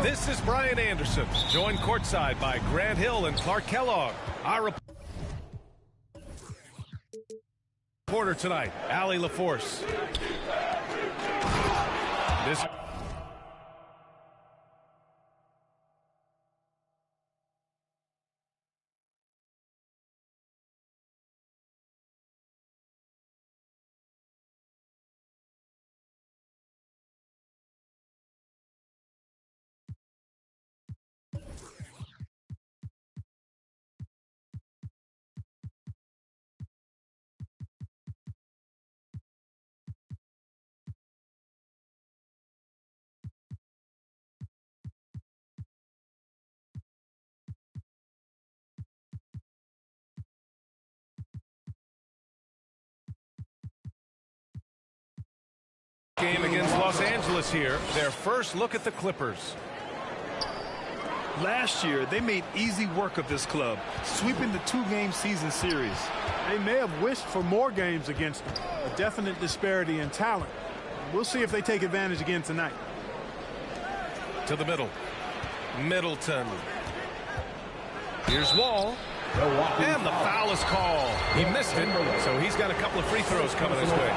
This is Brian Anderson, joined courtside by Grant Hill and Clark Kellogg. Our reporter tonight, Allie LaForce. This game against Los Angeles here. Their first look at the Clippers. Last year, they made easy work of this club, sweeping the two-game season series. They may have wished for more games against them. A definite disparity in talent. We'll see if they take advantage again tonight. To the middle. Middleton. Here's Wall. And the foul is called. He missed it, so he's got a couple of free throws coming his way.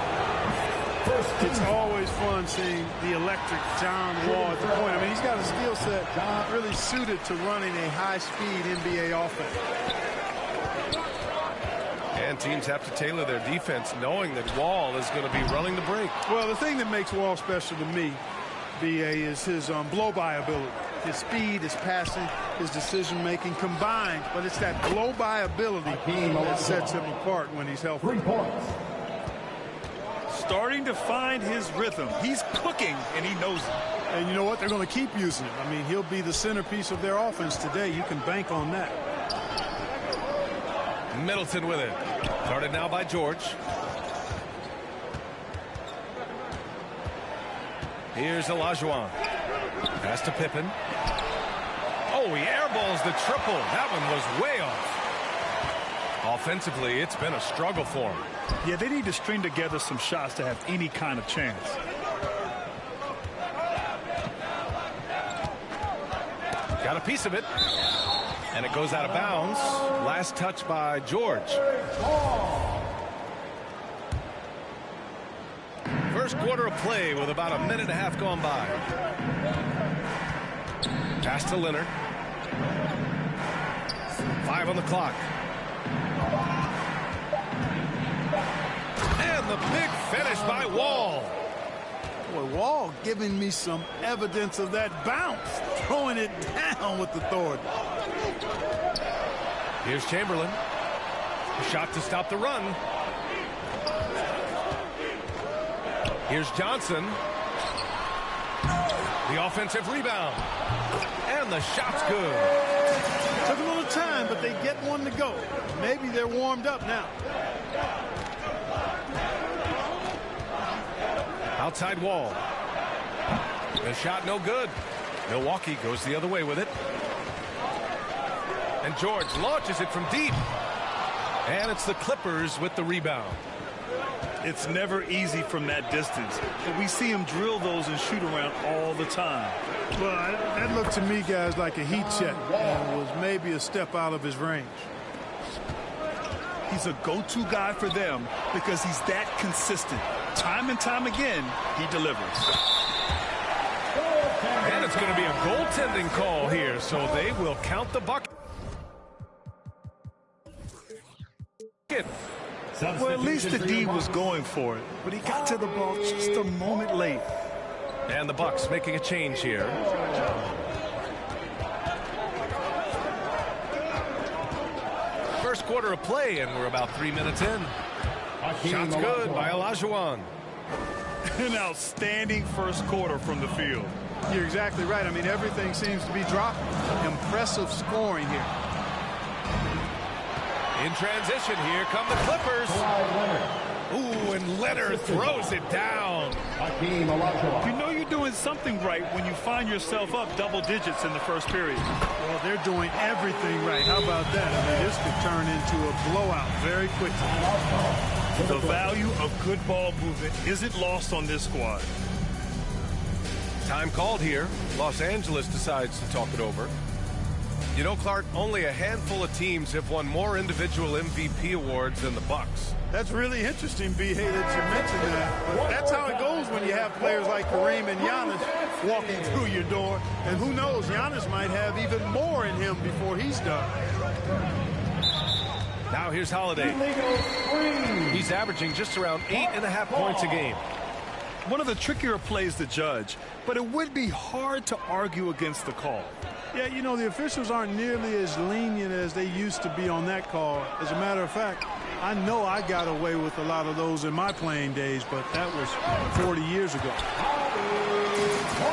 It's always fun seeing the electric John Wall at the point. I mean, he's got a skill set really suited to running a high-speed NBA offense. And teams have to tailor their defense knowing that Wall is going to be running the break. Well, the thing that makes Wall special to me, BA, is his blow-by ability. His speed, his passing, his decision-making combined, but it's that blow-by ability that sets him apart when he's healthy. 3 points. Starting to find his rhythm. He's cooking, and he knows it. And you know what? They're going to keep using him. I mean, he'll be the centerpiece of their offense today. You can bank on that. Middleton with it. Guarded now by George. Here's Olajuwon. Pass to Pippen. Oh, he airballs the triple. That one was way off. Offensively, it's been a struggle for him. Yeah, they need to string together some shots to have any kind of chance. Got a piece of it. And it goes out of bounds. Last touch by George. First quarter of play with about a minute and a half gone by. Pass to Leonard. 5 on the clock. And the big finish by Wall. Boy, Wall giving me some evidence of that bounce. Throwing it down with authority. Here's Chamberlain. A shot to stop the run. Here's Johnson. The offensive rebound. And the shot's good. Took a little time, but they get one to go. Maybe they're warmed up now. Outside Wall. The shot no good. Milwaukee goes the other way with it. And George launches it from deep. And it's the Clippers with the rebound. It's never easy from that distance, but we see him drill those and shoot around all the time. Well, that looked to me, guys, like a heat check and was maybe a step out of his range. He's a go-to guy for them because he's that consistent. Time and time again, he delivers. And it's going to be a goaltending call here, so they will count the bucket. Well, at least the D was going for it, but he got to the ball just a moment late. And the Bucks making a change here. First quarter of play, and we're about 3 minutes in. Shots good by Olajuwon. An outstanding first quarter from the field. You're exactly right. I mean, everything seems to be dropping. Impressive scoring here. In transition, here come the Clippers. Ooh, and Leonard throws it down. You know you're doing something right when you find yourself up double digits in the first period. Well, they're doing everything right. How about that? I mean, this could turn into a blowout very quickly. The value of good ball movement isn't lost on this squad. Time called here. Los Angeles decides to talk it over. You know, Clark, only a handful of teams have won more individual MVP awards than the Bucks. That's really interesting, B. Hey, that you mentioned that. But that's how it goes when you have players like Kareem and Giannis walking through your door. And who knows, Giannis might have even more in him before he's done. Now here's Holiday. He's averaging just around 8.5 points a game. One of the trickier plays to judge, but it would be hard to argue against the call. Yeah, you know, the officials aren't nearly as lenient as they used to be on that call. As a matter of fact, I know I got away with a lot of those in my playing days, but that was 40 years ago.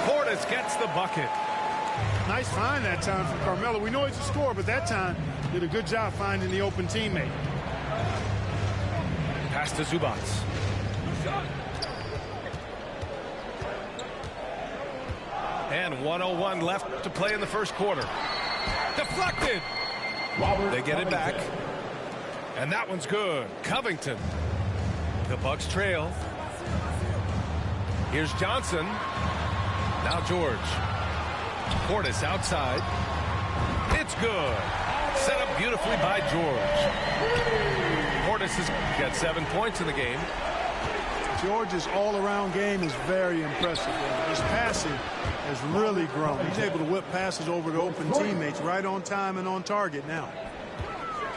Portis gets the bucket. Nice find that time from Carmelo. We know he's a scorer, but that time did a good job finding the open teammate. Pass to Zubac. And 1:01 left to play in the first quarter. Deflected. They get it back. And that one's good. Covington. The Bucks trail. Here's Johnson. Now George. Portis outside. It's good. Set up beautifully by George. Portis has got 7 points in the game. George's all-around game is very impressive. His passing has really grown. He's able to whip passes over to open teammates right on time and on target now.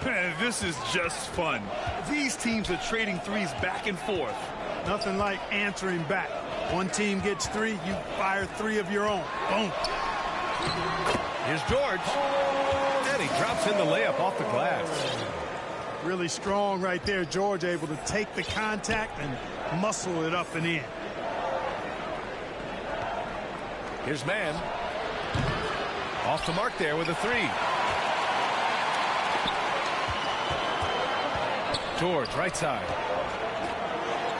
Man, this is just fun. These teams are trading threes back and forth. Nothing like answering back. One team gets 3, you fire 3 of your own. Boom. Here's George. And he drops in the layup off the glass. Really strong right there. George able to take the contact and muscle it up and in. Here's Mann. Off the mark there with a 3. George, right side.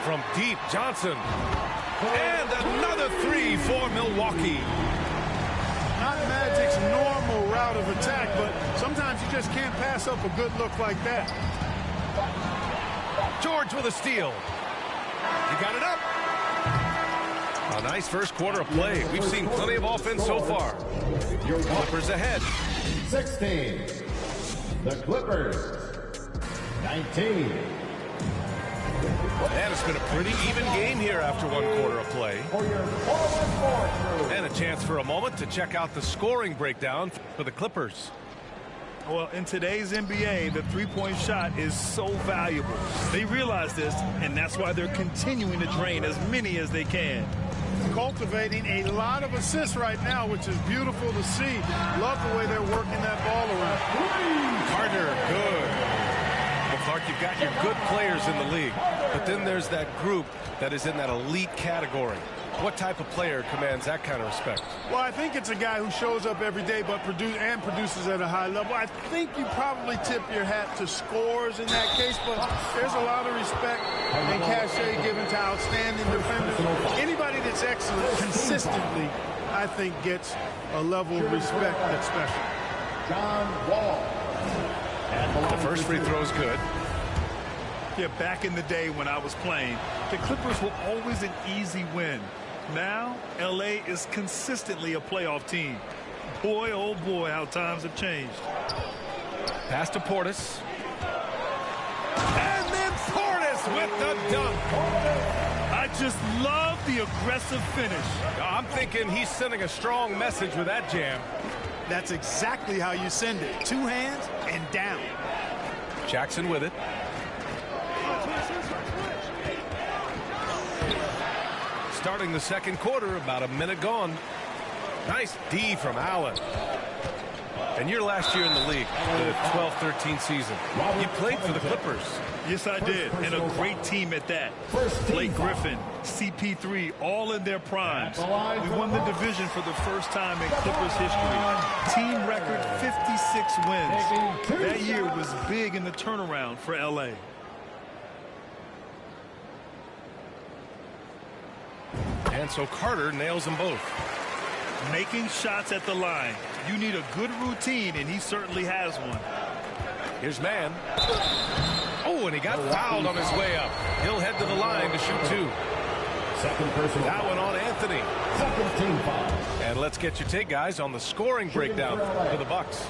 From deep, Johnson. And another 3 for Milwaukee. Not Magic's normal route of attack, but sometimes you just can't pass up a good look like that. George with a steal. He got it up. A nice first quarter of play. We've seen plenty of offense so far. Clippers ahead. 16. The Clippers. 19. And it's been a pretty even game here after one quarter of play. And a chance for a moment to check out the scoring breakdown for the Clippers. Well, in today's NBA, the three-point shot is so valuable. They realize this, and that's why they're continuing to drain as many as they can. Cultivating a lot of assists right now, which is beautiful to see. Love the way they're working that ball around. Carter, good. Well, Clark, you've got your good players in the league, but then there's that group that is in that elite category. What type of player commands that kind of respect? Well, I think it's a guy who shows up every day but produces at a high level. I think you probably tip your hat to scores in that case, but there's a lot of respect and cachet given to outstanding defenders. Anybody that's excellent consistently, I think, gets a level of respect that's special. John Wall. The first free throw is good. Yeah, back in the day when I was playing, the Clippers were always an easy win. Now, L.A. is consistently a playoff team. Boy, oh boy, how times have changed. Pass to Portis. And then Portis with the dunk. I just love the aggressive finish. I'm thinking he's sending a strong message with that jam. That's exactly how you send it. 2 hands and down. Jackson with it. Starting the second quarter, about a minute gone. Nice D from Allen. And your last year in the league, the 12-13 season, you played for the Clippers. Yes, I did, and a great team at that. Blake Griffin, CP3, all in their primes. We won the division for the first time in Clippers history. Team record 56 wins. That year was big in the turnaround for L.A. And so Carter nails them both. Making shots at the line. You need a good routine, and he certainly has one. Here's Mann. Oh, and he got fouled on his way up. He'll head to the line to shoot 2. Second personal That foul. one on Anthony. Second team foul. And let's get your take, guys, on the scoring breakdown for the Bucks.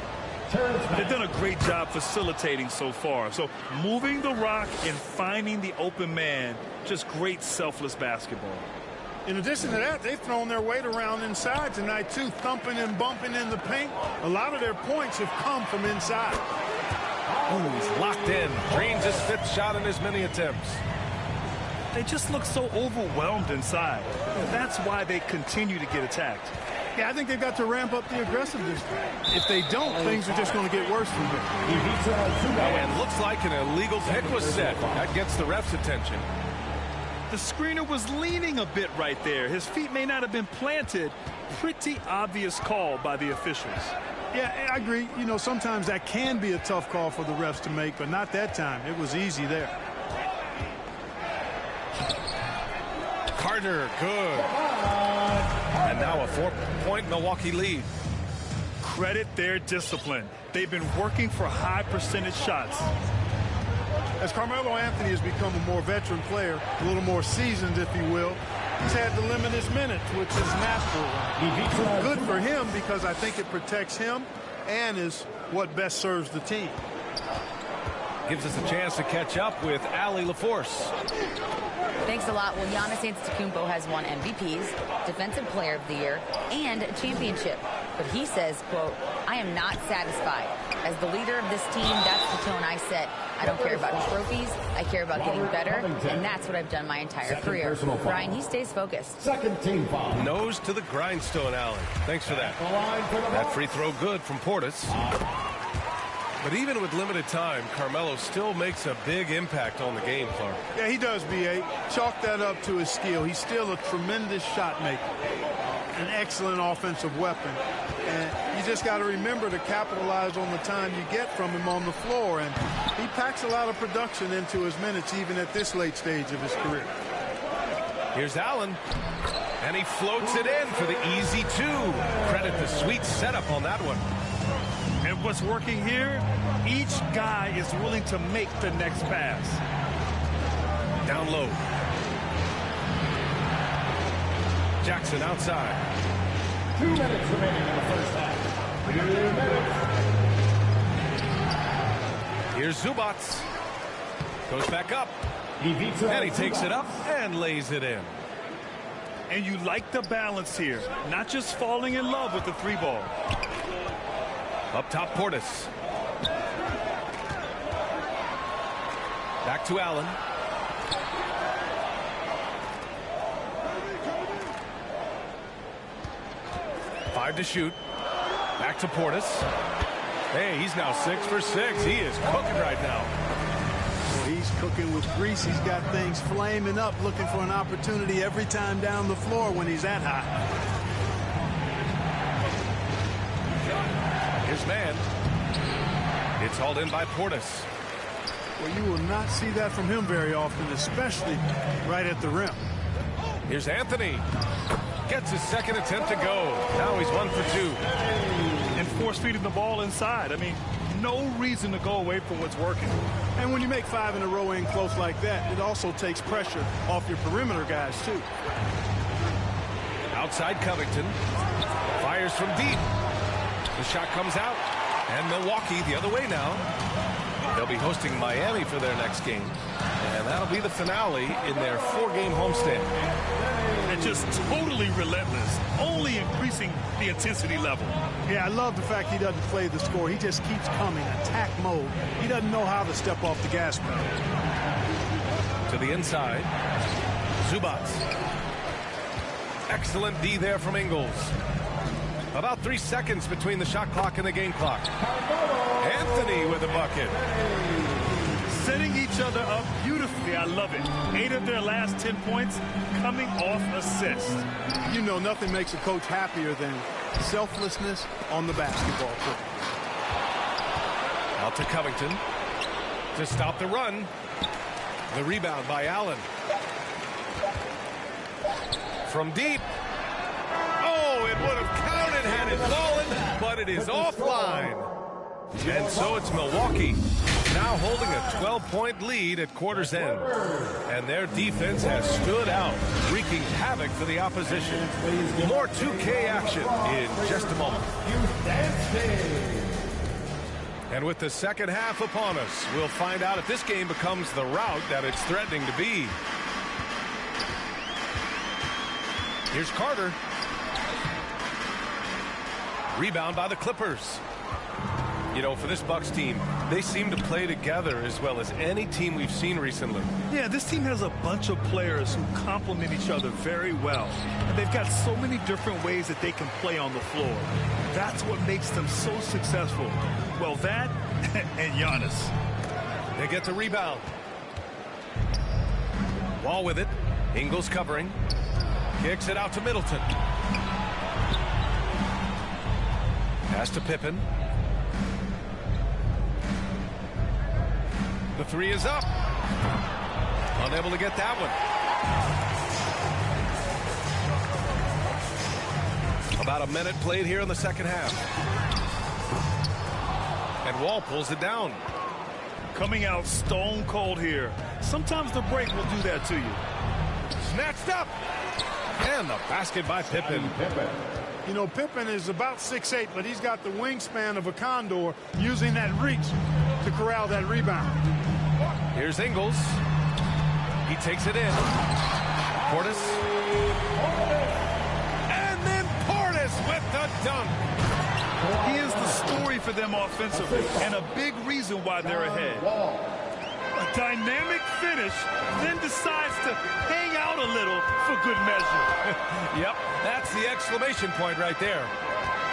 They've done a great job facilitating so far. So moving the rock and finding the open man, just great selfless basketball. In addition to that, they've thrown their weight around inside tonight, too, thumping and bumping in the paint. A lot of their points have come from inside. Ooh, he's locked in. Drains his fifth shot in as many attempts. They just look so overwhelmed inside. That's why they continue to get attacked. Yeah, I think they've got to ramp up the aggressiveness. If they don't, things are just going to get worse from here. And looks like an illegal pick was set. That gets the ref's attention. The screener was leaning a bit right there. His feet may not have been planted. Pretty obvious call by the officials. Yeah, I agree. You know, sometimes that can be a tough call for the refs to make, but not that time. It was easy there. Carter, good. And now a 4-point Milwaukee lead. Credit their discipline. They've been working for high percentage shots. As Carmelo Anthony has become a more veteran player, a little more seasoned, if you will, he's had to limit his minutes, which is natural. Good for him because I think it protects him and is what best serves the team. Gives us a chance to catch up with Allie LaForce. Thanks a lot. Well, Giannis Antetokounmpo has won MVPs, Defensive Player of the Year, and a championship. But he says, quote, "I am not satisfied. As the leader of this team, that's the tone I set. I don't care about trophies. I care about getting better, and that's what I've done my entire career." Brian, he stays focused. Second team foul. Nose to the grindstone, Allen. Thanks for that. That free throw good from Portis. But even with limited time, Carmelo still makes a big impact on the game, Clark. Yeah, he does, B.A. Chalk that up to his skill. He's still a tremendous shot maker, an excellent offensive weapon. And you just got to remember to capitalize on the time you get from him on the floor. And he packs a lot of production into his minutes, even at this late stage of his career. Here's Allen. And he floats it in for the easy two. Credit the sweet setup on that one. And what's working here, each guy is willing to make the next pass. Down low. Jackson outside. 2 minutes remaining in the first half. 2 minutes. Here's Zubats. Goes back up. And he takes it up and lays it in. And you like the balance here, not just falling in love with the three ball. Up top, Portis. Back to Allen. Five to shoot. Back to Portis. Hey, he's now 6 for 6. He is cooking right now. Well, he's cooking with grease. He's got things flaming up, looking for an opportunity every time down the floor when he's that high. His man. It's hauled in by Portis. Well, you will not see that from him very often, especially right at the rim. Here's Anthony. Gets his second attempt to go. Now he's 1 for 2. And force feeding the ball inside. I mean, no reason to go away from what's working. And when you make 5 in a row in close like that, it also takes pressure off your perimeter guys, too. Outside Covington. Fires from deep. The shot comes out. And Milwaukee the other way now. They'll be hosting Miami for their next game. And that'll be the finale in their 4-game homestand. And just totally relentless, only increasing the intensity level. Yeah, I love the fact he doesn't play the score. He just keeps coming, attack mode. He doesn't know how to step off the gas pedal. To the inside. Zubats. Excellent D there from Ingles. About 3 seconds between the shot clock and the game clock. Anthony with a bucket. Setting each other up beautifully. I love it. 8 of their last 10 points coming off assists. You know, nothing makes a coach happier than selflessness on the basketball court. Out to Covington to stop the run. The rebound by Allen. From deep. Oh, it would have counted had it fallen, but it is offline. And so it's Milwaukee now holding a 12-point lead at quarter's end. And their defense has stood out, wreaking havoc for the opposition. More 2K action in just a moment. And with the second half upon us, we'll find out if this game becomes the rout that it's threatening to be. Here's Carter. Rebound by the Clippers. You know, for this Bucks team, they seem to play together as well as any team we've seen recently. Yeah, this team has a bunch of players who complement each other very well. And they've got so many different ways that they can play on the floor. That's what makes them so successful. Well, that and Giannis. They get the rebound. Wall with it. Ingles covering. Kicks it out to Middleton. Pass to Pippen. The three is up. Unable to get that one. About a minute played here in the second half. And Wall pulls it down. Coming out stone cold here. Sometimes the break will do that to you. Snatched up. And the basket by Pippen. You know, Pippen is about 6'8", but he's got the wingspan of a condor, using that reach to corral that rebound. Here's Ingles. He takes it in. Portis. And then Portis with the dunk. He is the story for them offensively, and a big reason why they're ahead. A dynamic finish, then decides to hang out a little for good measure. Yep, that's the exclamation point right there.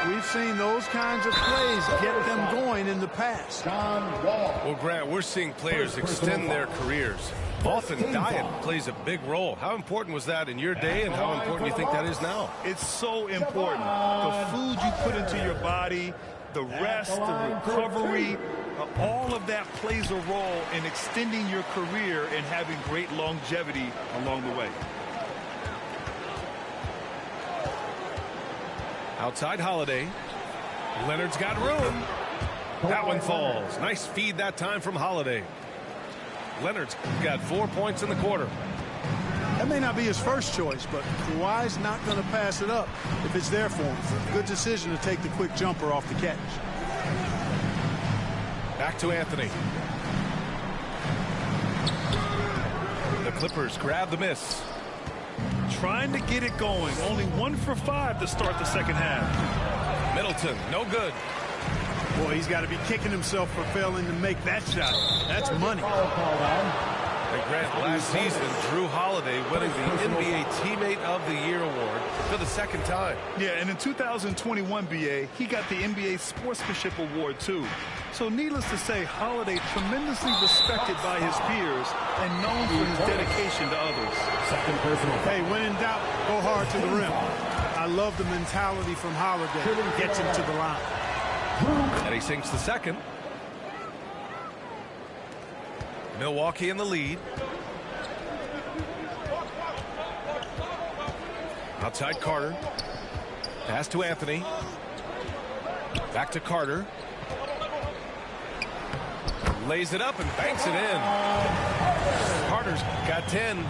We've seen those kinds of plays get them going in the past. Well, Grant, we're seeing players extend their careers. Often diet plays a big role. How important was that in your day, and how important do you think that is now? It's so important. The food you put into your body, the rest, the recovery, all of that plays a role in extending your career and having great longevity along the way. Outside Holiday. Leonard's got room. That one falls. Nice feed that time from Holiday. Leonard's got 4 points in the quarter. That may not be his first choice, but Kawhi's not going to pass it up if it's there for him. Good decision to take the quick jumper off the catch. Back to Anthony. The Clippers grab the miss. Trying to get it going. Only 1 for 5 to start the second half. Middleton, no good. Boy, he's got to be kicking himself for failing to make that shot. That's money. And Grant, last season, Drew Holiday winning the NBA Teammate of the Year award for the second time. Yeah, and in 2021, BA, he got the NBA Sportsmanship Award, too. So needless to say, Holiday tremendously respected by his peers and known for his dedication to others. Hey, when in doubt, go hard to the rim. I love the mentality from Holiday. Gets him to the line. And he sinks the second. Milwaukee in the lead. Outside Carter. Pass to Anthony. Back to Carter. Lays it up and banks it in. Carter's got 10.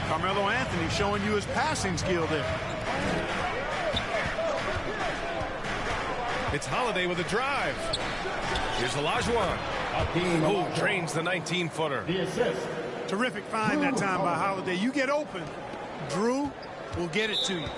Carmelo Anthony showing you his passing skill there. It's Holiday with a drive. Here's Olajuwon. Who drains the 19-footer. Terrific find that time by Holiday. You get open, Drew will get it to you.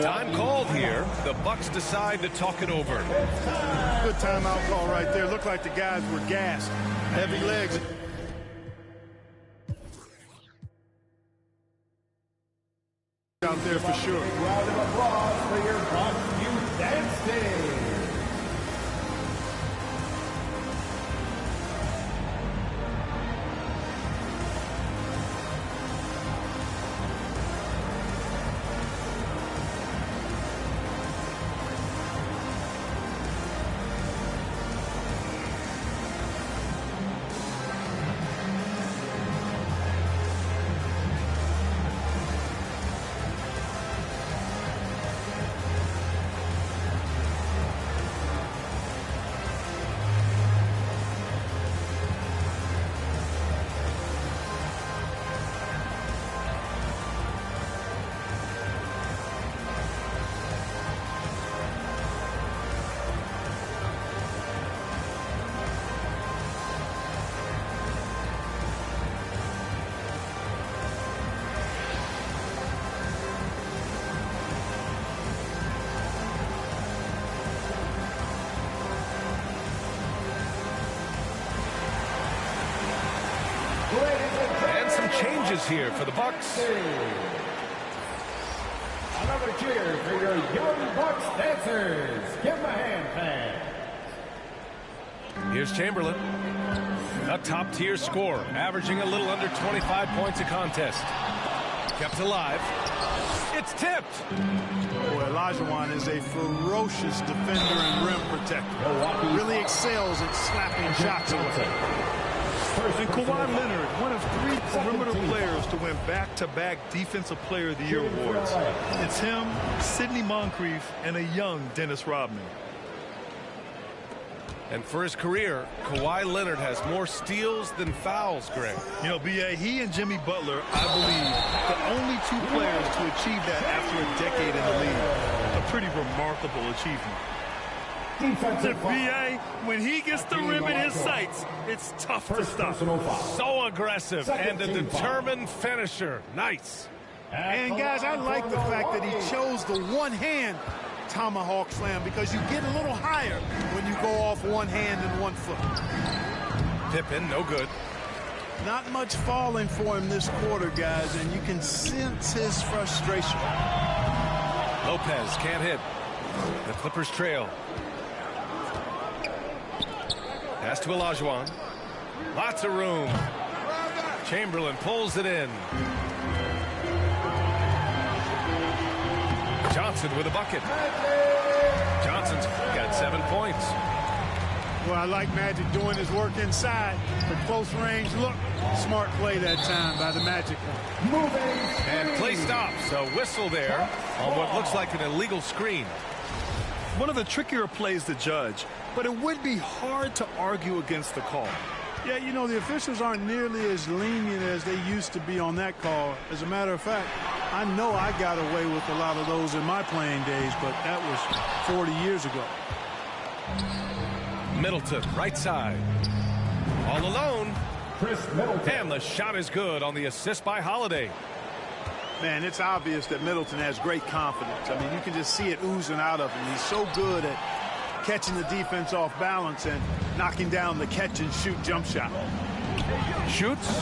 Time called here. The Bucks decide to talk it over. Good timeout call right there. Looked like the guys were gassed. Heavy legs. Out there for sure. Round of applause for your Bucks Youth Dance Team. And some changes here for the Bucks. Another cheer for your young Bucks dancers. Give them a hand, fans. Here's Chamberlain. A top-tier scorer, averaging a little under 25 points a contest. Kept alive. It's tipped. Boy, Olajuwon is a ferocious defender and rim protector. Really excels at slapping shots away. And Kawhi Leonard, one of 3 perimeter players to win back-to-back Defensive Player of the Year awards. It's him, Sidney Moncrief, and a young Dennis Rodman. And for his career, Kawhi Leonard has more steals than fouls, Greg. You know, B.A., he and Jimmy Butler, I believe, the only 2 players to achieve that after a decade in the league. A pretty remarkable achievement. B.A., when he gets the rim in his sights, it's tough to stop. So aggressive and a determined finisher. Nice. And, guys, I like the fact that he chose the one-hand tomahawk slam because you get a little higher when you go off one hand and 1 foot. Pippen, no good. Not much falling for him this quarter, guys, and you can sense his frustration. Lopez can't hit. The Clippers trail. Pass to Olajuwon. Lots of room. Chamberlain pulls it in. Johnson with a bucket. Johnson's got 7 points. Well, I like Magic doing his work inside. The close range look. Smart play that time by the Magic. And play stops. A whistle there on what looks like an illegal screen. One of the trickier plays to judge, but it would be hard to argue against the call. Yeah, you know, the officials aren't nearly as lenient as they used to be on that call. As a matter of fact, I know I got away with a lot of those in my playing days, but that was 40 years ago. Middleton, right side. All alone. Chris Middleton. And the shot is good on the assist by Holiday. Man, it's obvious that Middleton has great confidence. I mean, you can just see it oozing out of him. He's so good at catching the defense off balance and knocking down the catch-and-shoot jump shot. Shoots.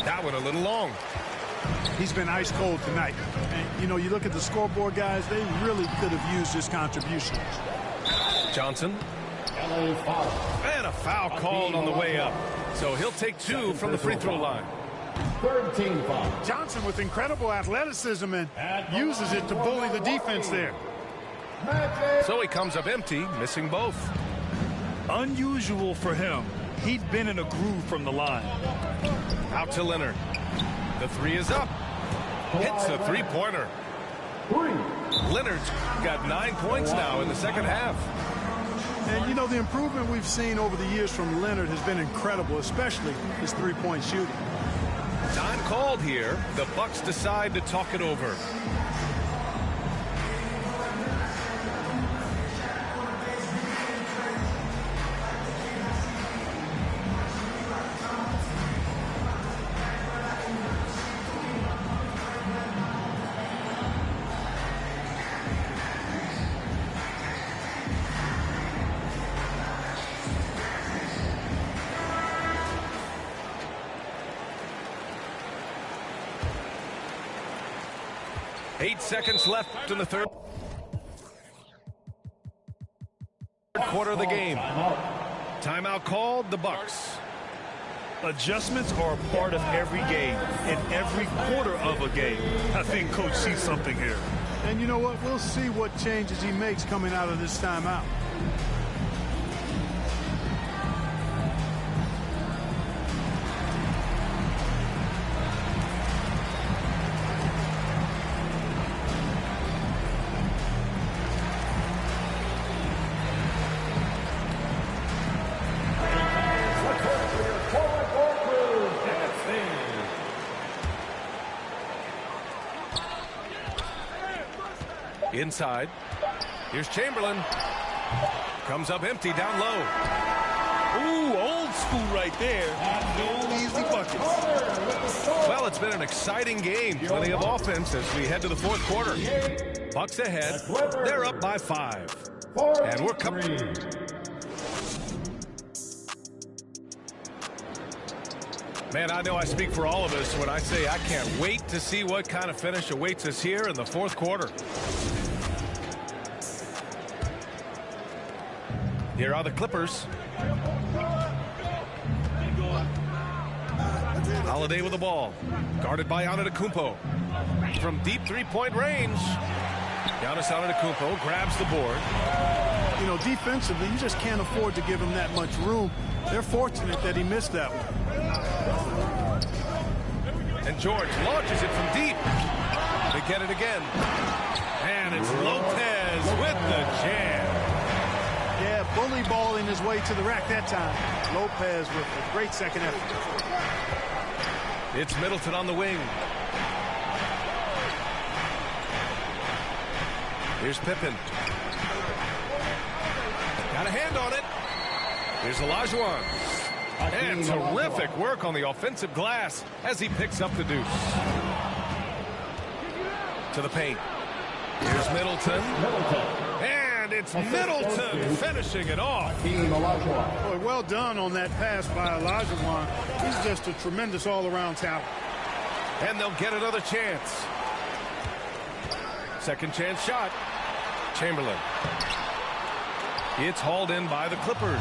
That one a little long. He's been ice cold tonight. And, you know, you look at the scoreboard, guys, they really could have used his contributions. Johnson. And a foul called on the way up. So he'll take 2 from the free throw line. 13 foul. Johnson with incredible athleticism and uses it to bully the defense there. So he comes up empty, missing both. Unusual for him. He'd been in a groove from the line. Out to Leonard. The 3 is up. Hits a three-pointer. Leonard's got 9 points now in the second half. And, you know, the improvement we've seen over the years from Leonard has been incredible, especially his three-point shooting. Time called here. The Bucks decide to talk it over. 8 seconds left in the third quarter of the game. Timeout called, the Bucks. Adjustments are a part of every game, in every quarter of a game. I think Coach sees something here. And you know what? We'll see what changes he makes coming out of this timeout. Inside. Here's Chamberlain. Comes up empty down low. Ooh, old school right there. No easy buckets. Well, it's been an exciting game. Plenty of offense as we head to the fourth quarter. Bucks ahead. They're up by 5. And we're coming. Man, I know I speak for all of us when I say I can't wait to see what kind of finish awaits us here in the fourth quarter. Here are the Clippers. Holiday with the ball. Guarded by Antetokounmpo. From deep three-point range. Giannis Antetokounmpo grabs the board. You know, defensively, you just can't afford to give him that much room. They're fortunate that he missed that one. And George launches it from deep. They get it again. And it's Lopez with the jam. Yeah, bully balling his way to the rack that time. Lopez with a great second effort. It's Middleton on the wing. Here's Pippen. Got a hand on it. Here's Olajuwon. And terrific work on the offensive glass as he picks up the deuce. To the paint. Here's Middleton. And it's Middleton finishing it off. Boy, well done on that pass by Olajuwon. He's just a tremendous all-around talent. And they'll get another chance. Second chance shot. Chamberlain. It's hauled in by the Clippers.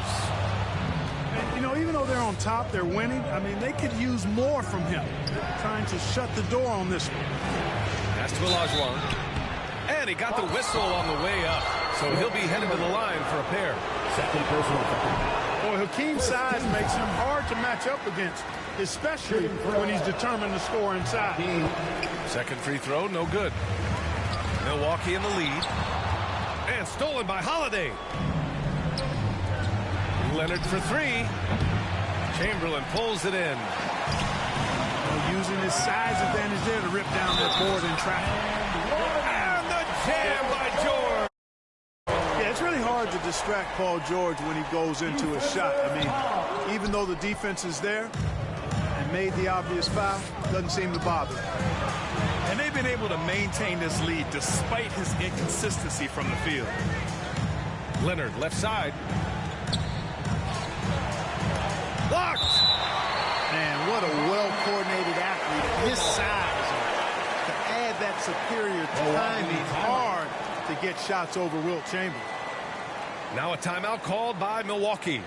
And, you know, even though they're on top, they're winning. I mean, they could use more from him. Trying to shut the door on this one. Pass to Olajuwon. And he got the whistle on the way up. So he'll be headed to the line for a pair. Second personal. Boy, Hakeem's size makes him hard to match up against, especially when he's determined to score inside. Second free throw, no good. Milwaukee in the lead. And stolen by Holiday. Leonard for 3. Chamberlain pulls it in. Using his size advantage there to rip down that board in traffic. And the jam by George. Yeah, it's really hard to distract Paul George when he goes into a shot. I mean, even though the defense is there and made the obvious foul, doesn't seem to bother him. And they've been able to maintain this lead despite his inconsistency from the field. Leonard, left side. Blocked! Man, what a well-coordinated athlete. His size, to add that superior timing, hard to get shots over Wilt Chamberlain. Now a timeout called by Milwaukee.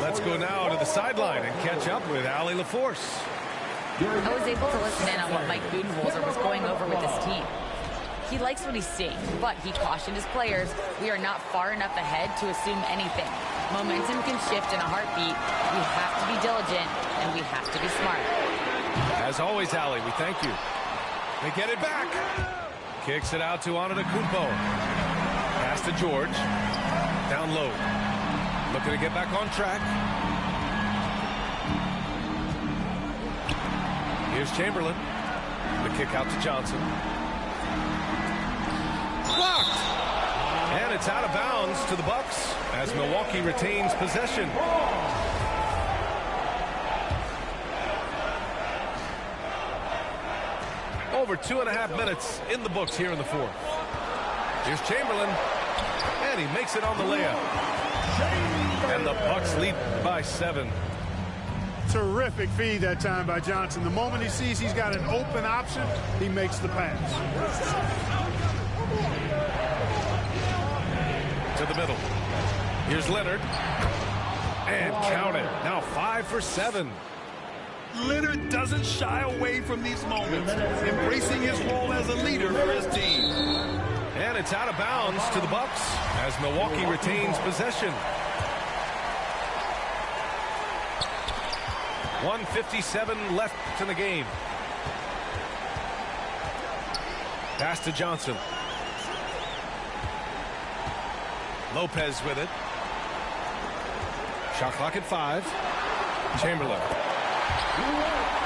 Let's go now to the sideline and catch up with Allie LaForce. I was able to listen in on what Mike Budenholzer was going over with his team. He likes what he's seeing, but he cautioned his players, we are not far enough ahead to assume anything. Momentum can shift in a heartbeat. We have to be diligent, and we have to be smart. As always, Allie, we thank you. They get it back. Kicks it out to Antetokounmpo. Pass to George. Down low. Looking to get back on track. Here's Chamberlain. The kick out to Johnson. Blocked! And it's out of bounds to the Bucks as Milwaukee retains possession. Over 2.5 minutes in the books here in the fourth. Here's Chamberlain. And he makes it on the layup. And the Bucks lead by 7. Terrific feed that time by Johnson. The moment he sees he's got an open option, he makes the pass. To the middle. Here's Leonard. And count it. Now 5 for 7. Leonard doesn't shy away from these moments, embracing his role as a leader for his team. And it's out of bounds to the Bucks as Milwaukee retains possession. 1:57 left in the game. Pass to Johnson. Lopez with it. Shot clock at 5. Chamberlain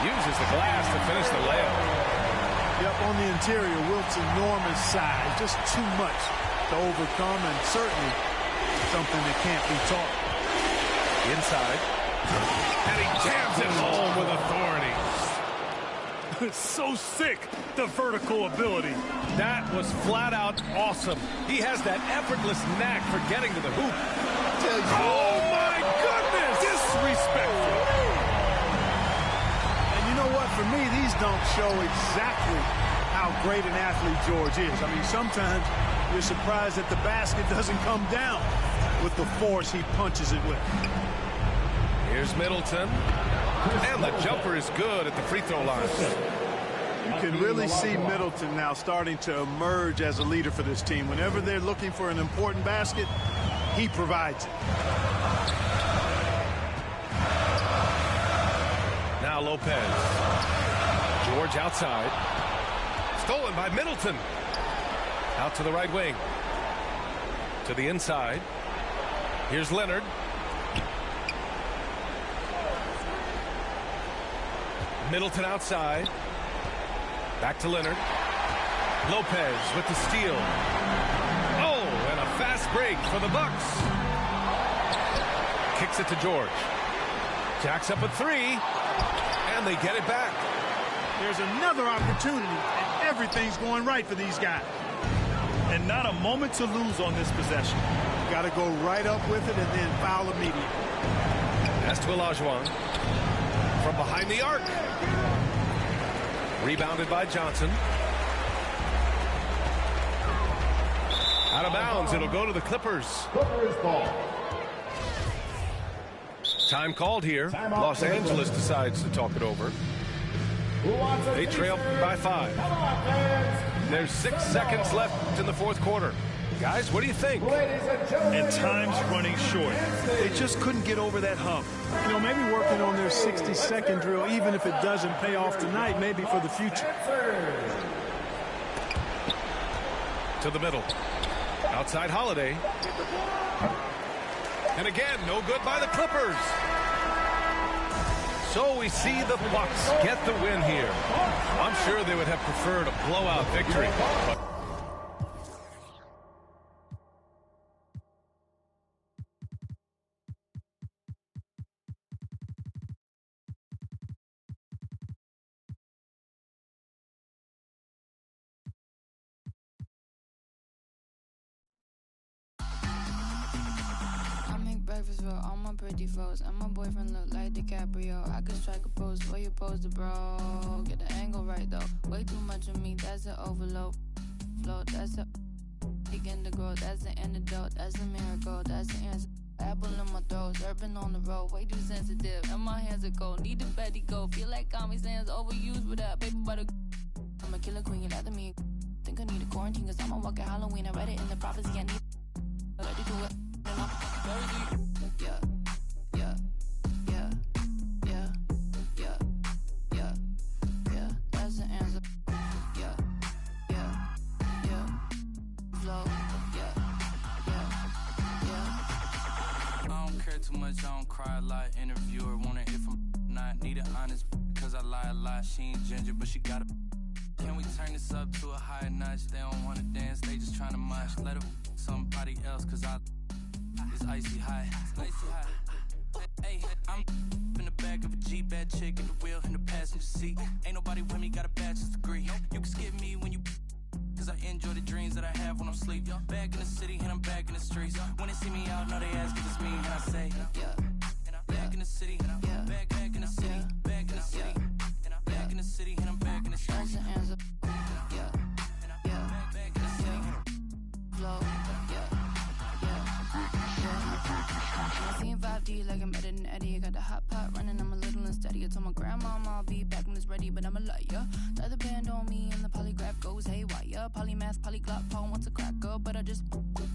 uses the glass to finish the layup. Yep, on the interior, Wilt's enormous size. Just too much to overcome, and certainly something that can't be taught. Inside. And he jams it home with authority. It's so sick, the vertical ability. That was flat out awesome. He has that effortless knack for getting to the hoop. Oh, my goodness! Disrespectful. And you know what? For me, these don't show exactly how great an athlete George is. I mean, sometimes you're surprised that the basket doesn't come down with the force he punches it with. Here's Middleton. And the jumper is good at the free throw line. You can really see Middleton now starting to emerge as a leader for this team. Whenever they're looking for an important basket, he provides it. Now Lopez. George outside. Stolen by Middleton. Out to the right wing. To the inside. Here's Leonard. Middleton outside. Back to Leonard. Lopez with the steal. Oh, and a fast break for the Bucks. Kicks it to George. Jacks up a 3. And they get it back. There's another opportunity, and everything's going right for these guys. And not a moment to lose on this possession. Got to go right up with it and then foul immediately. That's to Olajuwon. From behind the arc. Rebounded by Johnson. Out of bounds. It'll go to the Clippers. Clippers ball. Time called here. Los Angeles decides to talk it over. They trail by 5. There's 6 seconds left in the fourth quarter. Guys, what do you think? And time's running short. They just couldn't get over that hump. You know, maybe working on their 60-second drill, even if it doesn't pay off tonight, maybe for the future. To the middle. Outside Holiday. And again, no good by the Clippers. So we see the Bucks get the win here. I'm sure they would have preferred a blowout victory. But breakfast for all my pretty foes, and my boyfriend look like DiCaprio. I could strike a pose for you, pose the bro. Get the angle right though. Way too much of me, that's an overload. Float, that's a begin to grow. That's the antidote, that's a miracle, that's the answer. Apple in my throat, surfing on the road, way too sensitive, and my hands are cold. Need the fatty go, feel like Comic Sans overused without paper butter. I'm a killer queen, you're after me. Think I need a quarantine, cause I'm a walking Halloween. I read it in the prophecy, I need to do it. Yeah, yeah, yeah, yeah, yeah, yeah, yeah, that's the answer. Yeah, yeah, yeah, flow, yeah, yeah, yeah. I don't care too much, I don't cry a lot. Interviewer wanna hear from not need it honest, cause I lie a lot. She ain't ginger, but she got a. Can we turn this up to a higher notch? They don't wanna dance, they just tryna mosh. Let her somebody else, cause it's icy hot. Hey, I'm in the back of a Jeep, bad chick in the wheel in the passenger seat. Ain't nobody with me, got a bachelor's degree. You can skip me when you, cause I enjoy the dreams that I have when I'm asleep. Back in the city and I'm back in the streets. When they see me out, know they ask if it's me, and I say, yeah. Back in the city, back in the city. Holly Glock pole wants a cracker, but I just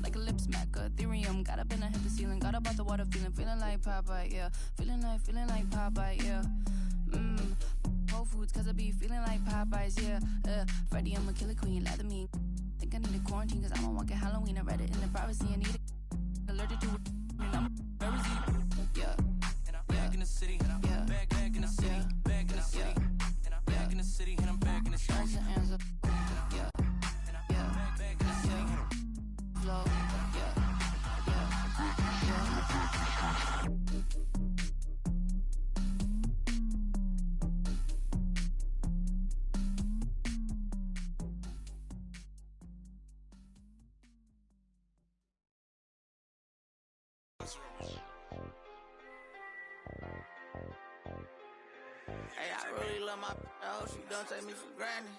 like a lip smacker. Ethereum, got up in a hit the ceiling, got up out the water, feeling like Popeye, yeah. Feeling like Popeye, yeah. Whole Foods, cause I be feeling like Popeyes, yeah. Freddie, I'm a killer queen, lather me. Think I need a quarantine, cause I'm a walking Halloween. I read it in the privacy, I need it. Allergic to it, and I'm yeah. And I'm back in the city, and I'm back in the city, back in the city, and I'm back in the city, and I'm back in the city. Answer, yeah, back in the city. Flow, Hey, I really love my house. She don't take me for granted.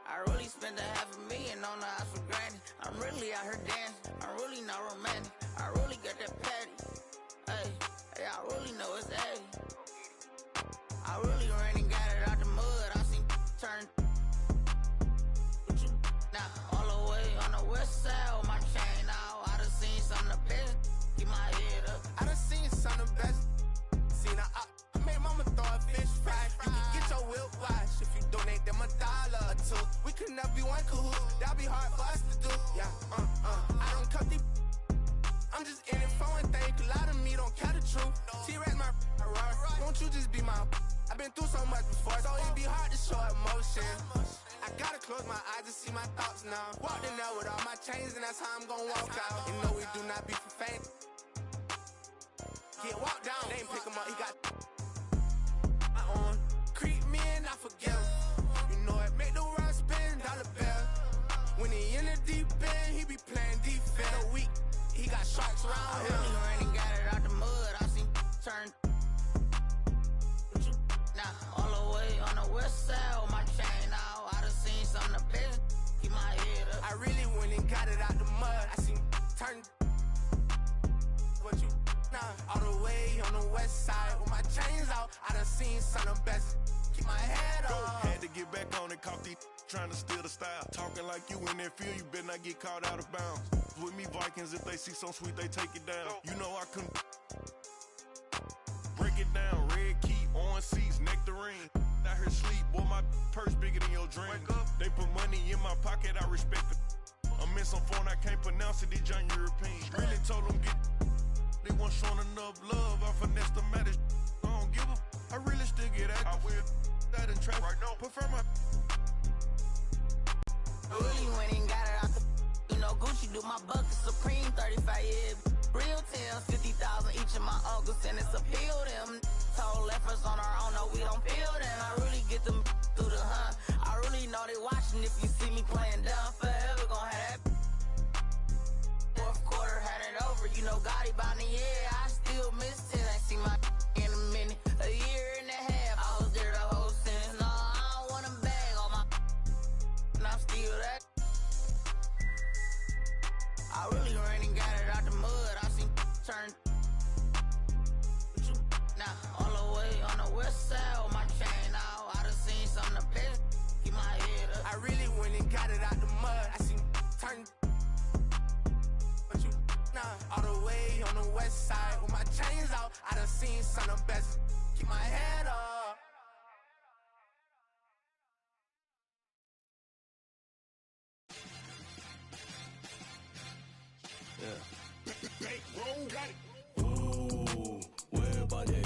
I really spent $500,000 on the house for granted. I'm really out here dancing. I'm really not romantic. I really got that patty. Hey, I really know it's 80. I really ran and got it out the mud. I seen turn. Now all the way on the west side with my chain out. I done seen some of the best. Keep my head up. I done seen some of the best. I made mama throw a fish fry. You can get your whip wash if you donate them $1 or two. We could never be one cahoot. That'll be hard for us to do. Yeah, I don't cut these. I'm just in it for one thing. A lot of me don't care the truth. T-Rex my roar. Won't you just be my? I've been through so much before, so it be hard to show emotion. I gotta close my eyes to see my thoughts now. Walked in there with all my chains, and that's how I'm gonna walk out. You know we do not be for fame. Get walked down, they ain't pick him up, he got my own. Creep me and I forgive him. You know it make the world spin, dollar bill. When he in the deep end, he be playing defense. A week, he got sharks around him. I really ran and got it out the mud. I seen turn. Now all the way on the west side with my chain out. I done seen some of the best. Keep my head up. I really went and got it out the mud. I seen turn. What you all the way on the west side with my chains out. I done seen some of the best. Keep my head up. Had to get back on it, caught these trying to steal the style. Talking like you in that field, you better not get caught out of bounds. With me Vikings, if they see some sweet, they take it down. You know I couldn't break it down. Red key, orange seats, nectarine. Out here sleep, boy, my purse bigger than your dream. They put money in my pocket, I respect it. I'm in some phone, I can't pronounce it, these young European. Really told them get. They weren't showing enough love, I finessed the matter. I don't give a. I really still get active. I will. That in traffic. Right now. Prefer my. Really went and got it out the. You know, Gucci do my bucket Supreme 35 years. Real tales, 50,000 each of my uncles, and it's appeal them. Told efforts on our own, no, we don't feel them. I really get them through the hunt. I really know they watching if you see me playing down forever, gon' have that. Fourth quarter, had it over, you know, Gotti by the year. I still miss it, ain't seen my in a minute. A year and a half, I was there the whole sentence. No, I don't want them bag on my, and I'm still that. I really ran and got it out the mud. I seen turn. Now all the way on the west side with my chain out. I done seen some of the best. Keep my head up. I really went and got it out the mud. I seen turn. But you all the way on the west side with my chains out. I done seen some of the best. Keep my head up. Ooh, where body?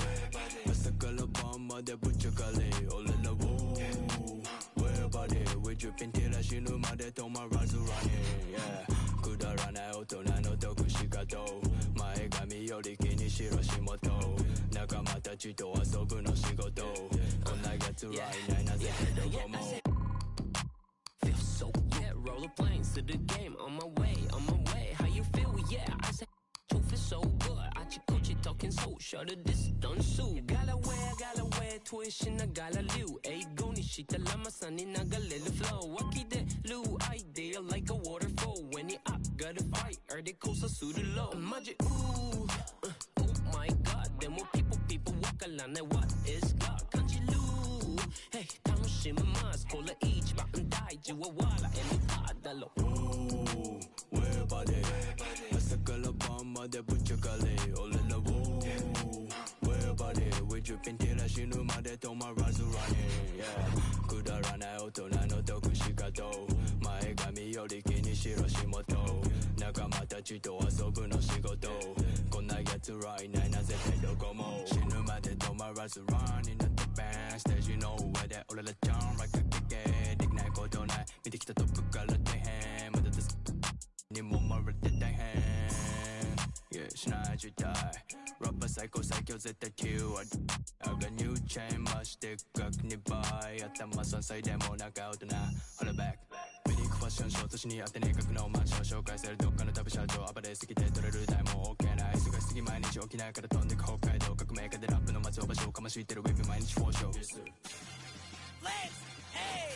What's the color bomb? Mother put your color all in the woo. Where body? We dripping till I shinu mother to my razu running. Yeah, kudarana otona no toku shikato. Mae ga miyori kini shiro shimoto. Nakama tachi to asobu no shigoto. Konna gatsu wa inai naze dogo mo. Feel so yeah, roll the planes to the game. On my way, how you feel? Yeah, I say truth is so good. I Gucci talking so shut the distance soon. Gotta wear tuition, I gotta liu. Ay, goni shita lama sunny naga little flow. Waki de lu idea like a waterfall. When it up, gotta fight, or they coast us to the low. Magic, ooh, oh my god, then more people walk along. What is God? Kanji lu, hey, 심은 마스콜라 이지마 다이지와 와라 에미파달로 Webody 마스칼라 밤마다 붙여갈래 올라라 Webody 위주빈 티라시누 마데 도마라즈라니 구다라나 오토나노 도쿠시가도 마에가미 요리키니 시로시모토 나가마타 지도와 소부노 시고도 곤나 야츠라 이나이나 제테도 고모 시누마데 도마라즈라니 not the band stage you know where that 올라라 down right 그게 닉나이 고도나 미디키타 토프갈라 대해 모두 니 몸을 대대해 Yeah, 신나지 die Rapper psycho psycho絶対 Q I got new chain much thick 각 니 바이頭損壊でもなんか大人 Hold it back ミニクファッションショー年にあってね角のマンション紹介されるどっかの旅社長暴れすぎて取れる台も OK ない忙しすぎ毎日沖縄から飛んでく北海道革命家でラップの松尾場所をかましいてるウィビ毎日フォーショー Let's, hey,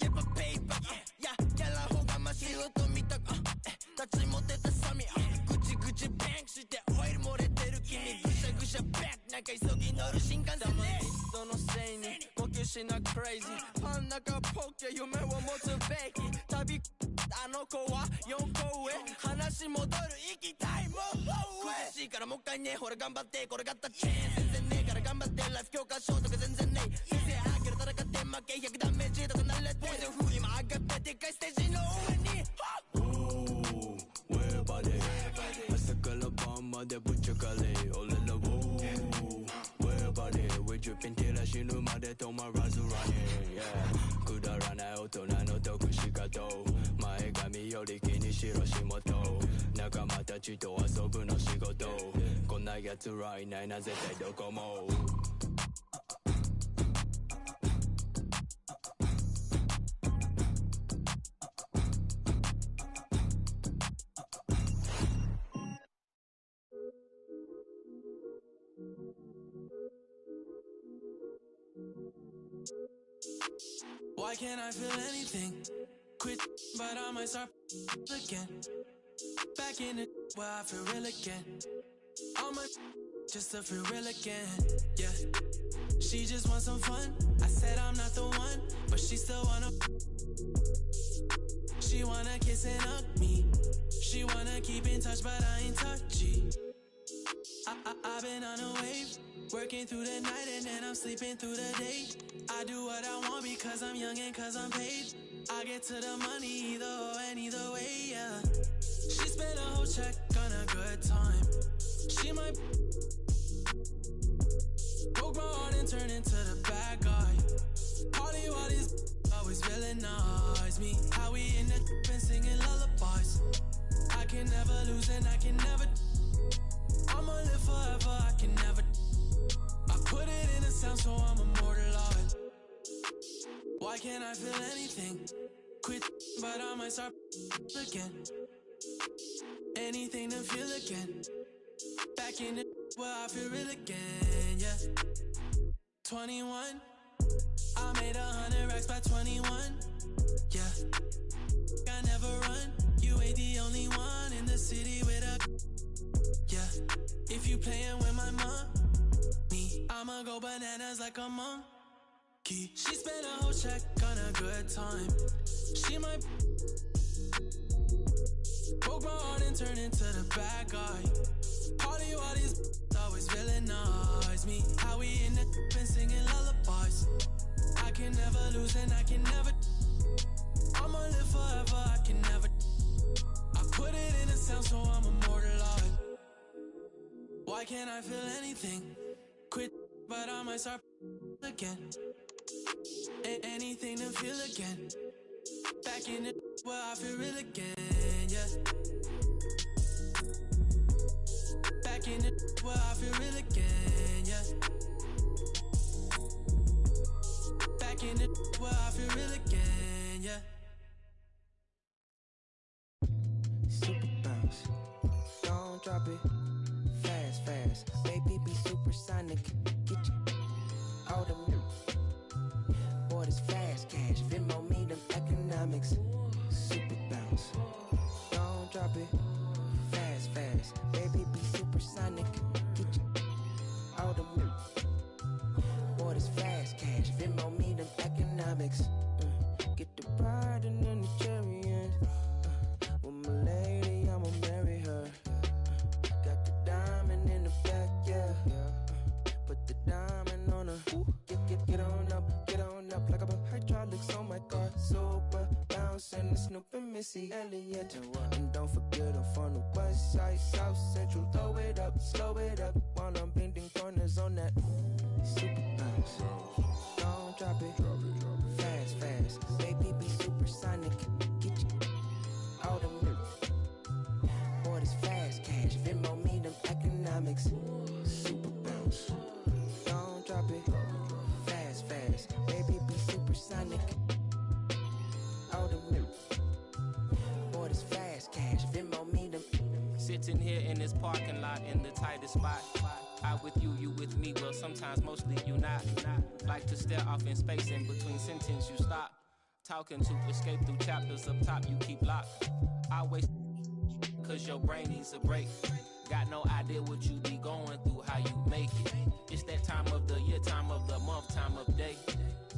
get my paper, yeah, ギャラほがま仕事見た立ちも出たサミぐちぐちバンクしてオイル漏れてる君ぐしゃぐしゃバックなんか急ぎ乗る新幹線ね人のせいに呼吸しなクレイジーパンナカポッケ夢を持つべき旅あの子は4個上話戻る行きたいもう苦しいからもう一回ねほら頑張ってこれがったチェーン全然ねえから頑張ってライフ教科書とか全然ねえ先生あげる戦って負け100ダメージとか慣れてる風にも上がってでかいステージの上にWebody朝から晩までぶっちゃかれ俺らWebody 위주빈ティラ死ぬまで止まらず Running くだらない大人の得し方前髪より気にしろ仕事仲間たちと遊ぶの仕事こんな奴らいないな絶対どこもWhy can't I feel anything? Quit, but I might start again. Back in it where I feel real again. All my just to feel real again. Yeah, she just wants some fun. I said I'm not the one, but she still wanna. She wanna kiss and hug me. She wanna keep in touch, but I ain't touchy. I've been on a wave, working through the night and then I'm sleeping through the day. I do what I want because I'm young and cause I'm paid. I get to the money either or and either way, yeah. She spent a whole check on a good time. She might broke my heart and turned into the bad guy. Party while these always villainize me. How we in the and singing lullabies. I can never lose and I can never. I'ma live forever, I can never. I put it in a sound so I'm immortalized. Why can't I feel anything? Quit, but I might start again. Anything to feel again. Back in it where I feel real again, yeah. 21, I made 100 racks by 21, yeah. I never run, you ain't the only one in the city with a, yeah. If you playin' with my money, I'ma go bananas like a monkey. She spent a whole check on a good time. She might broke my heart and turned into the bad guy. Party while these always villainize me. How we in the and singing lullabies. I can never lose and I can never. I'ma live forever, I can never. I put it in a sound so I'm immortalized. Why can't I feel anything? Quit, but I might start again. Anything to feel again. Back in it where I feel real again, yeah. Back in it where I feel real again, yeah. Back in it where I feel real again, yeah. Super bounce, don't drop it. Fast, fast, baby be supersonic. Get you all the boy, this fast cash. Venmo me them economics. Super bounce, don't drop it. Fast, fast, baby be supersonic. Get you all the boy, this fast cash. Venmo me them economics. Missy Elliott and don't forget I'm from the west side, south central. Throw it up, slow it up while I'm bending corners on that super bounce. Don't drop it, fast, fast. Baby, be supersonic. Get you all the milk. Boy, this fast cash. Venmo me them economics. Super bounce. Don't drop it, fast, fast. Baby, be supersonic. All the milk. Boy, this fast cash. Venmo me them. Sitting here in this parking lot in the tightest spot. I with you, you with me, well sometimes mostly you not. Like to stare off in space in between sentence you stop. Talking to escape through chapters up top you keep locked. Always cause your brain needs a break. Got no idea what you be going through, how you make it. It's that time of the year, time of the month, time of day.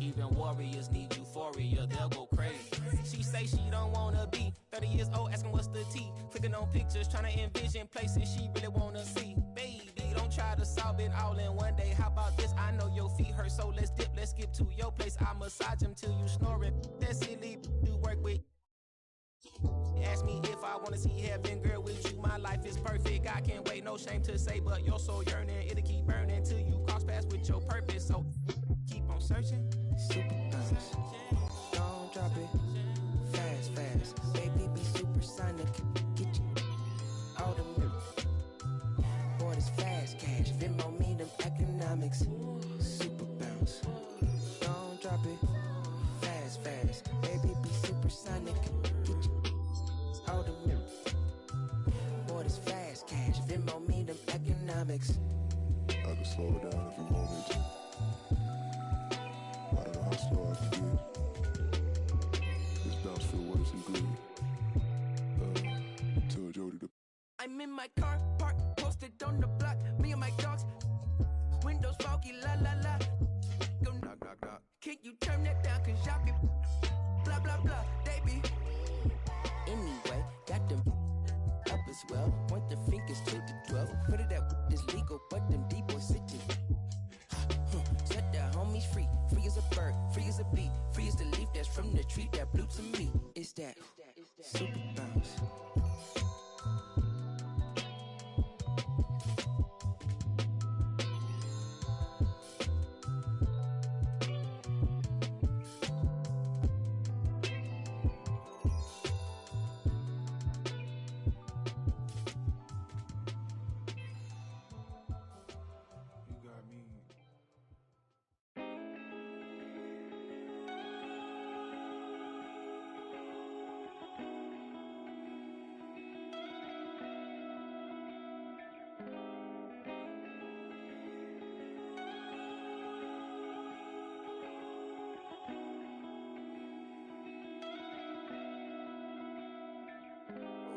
Even warriors need euphoria, they'll go crazy. She say she don't wanna be 30 years old, asking what's the tea. Clicking on pictures, trying to envision places she really wanna see. Baby, don't try to solve it all in one day. How about this? I know your feet hurt, so let's dip, let's skip to your place. I massage them till you snoring. That silly you work with. Ask me if I wanna see heaven, girl, with you. My life is perfect. I can't wait, no shame to say, but you're so yearning. It'll keep burning till you cross paths with your purpose. So keep on searching. Super bounce. Don't drop it. Fast, fast. Baby, be supersonic. Get you all the milk. Boy, this fast cash. Venmo me them economics. Super bounce. Don't drop it. Fast, fast. Baby, be supersonic. Get you all the milk. Boy, this fast cash. Venmo me them economics. I can slow it down if you want me to. I don't know how slow I can get. This bounce feel worse than good. Tell Jody to. I'm in my car, parked, posted on the block. Me and my dogs, windows foggy, la la la. Go knock, knock, knock. Can you turn that down? Cause y'all be blah, blah, blah. They be. Anyway, got them up as well. Point the fingers to the 12. Put it up, is legal, but them deep boys sitting. Set the homies free. Free as a bird, free as a bee. Free as the leaf that's from the tree that blew to me. It's that super bounce.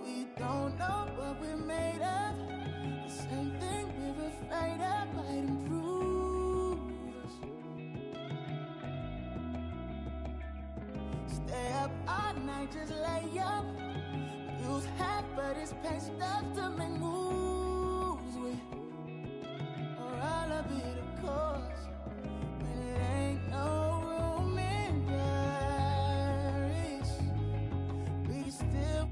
We don't know what we're made of. The same thing we're afraid of might improve us. Stay up all night, just lay up. Use half of this paint stuff to make moves with. Or I'll be the cause. But it ain't no room in Paris. We still.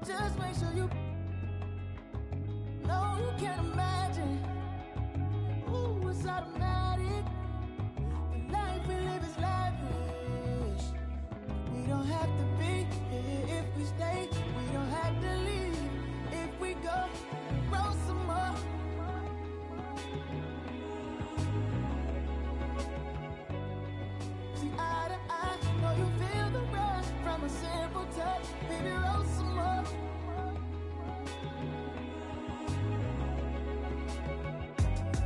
Just make sure you know you can't imagine. Ooh, it's automatic. The life we live is lavish. We don't have to be here if we stay. We don't have to leave if we go. Roll some more. See eye to eye, know you feel the rush from a simple touch. Baby, roll some more.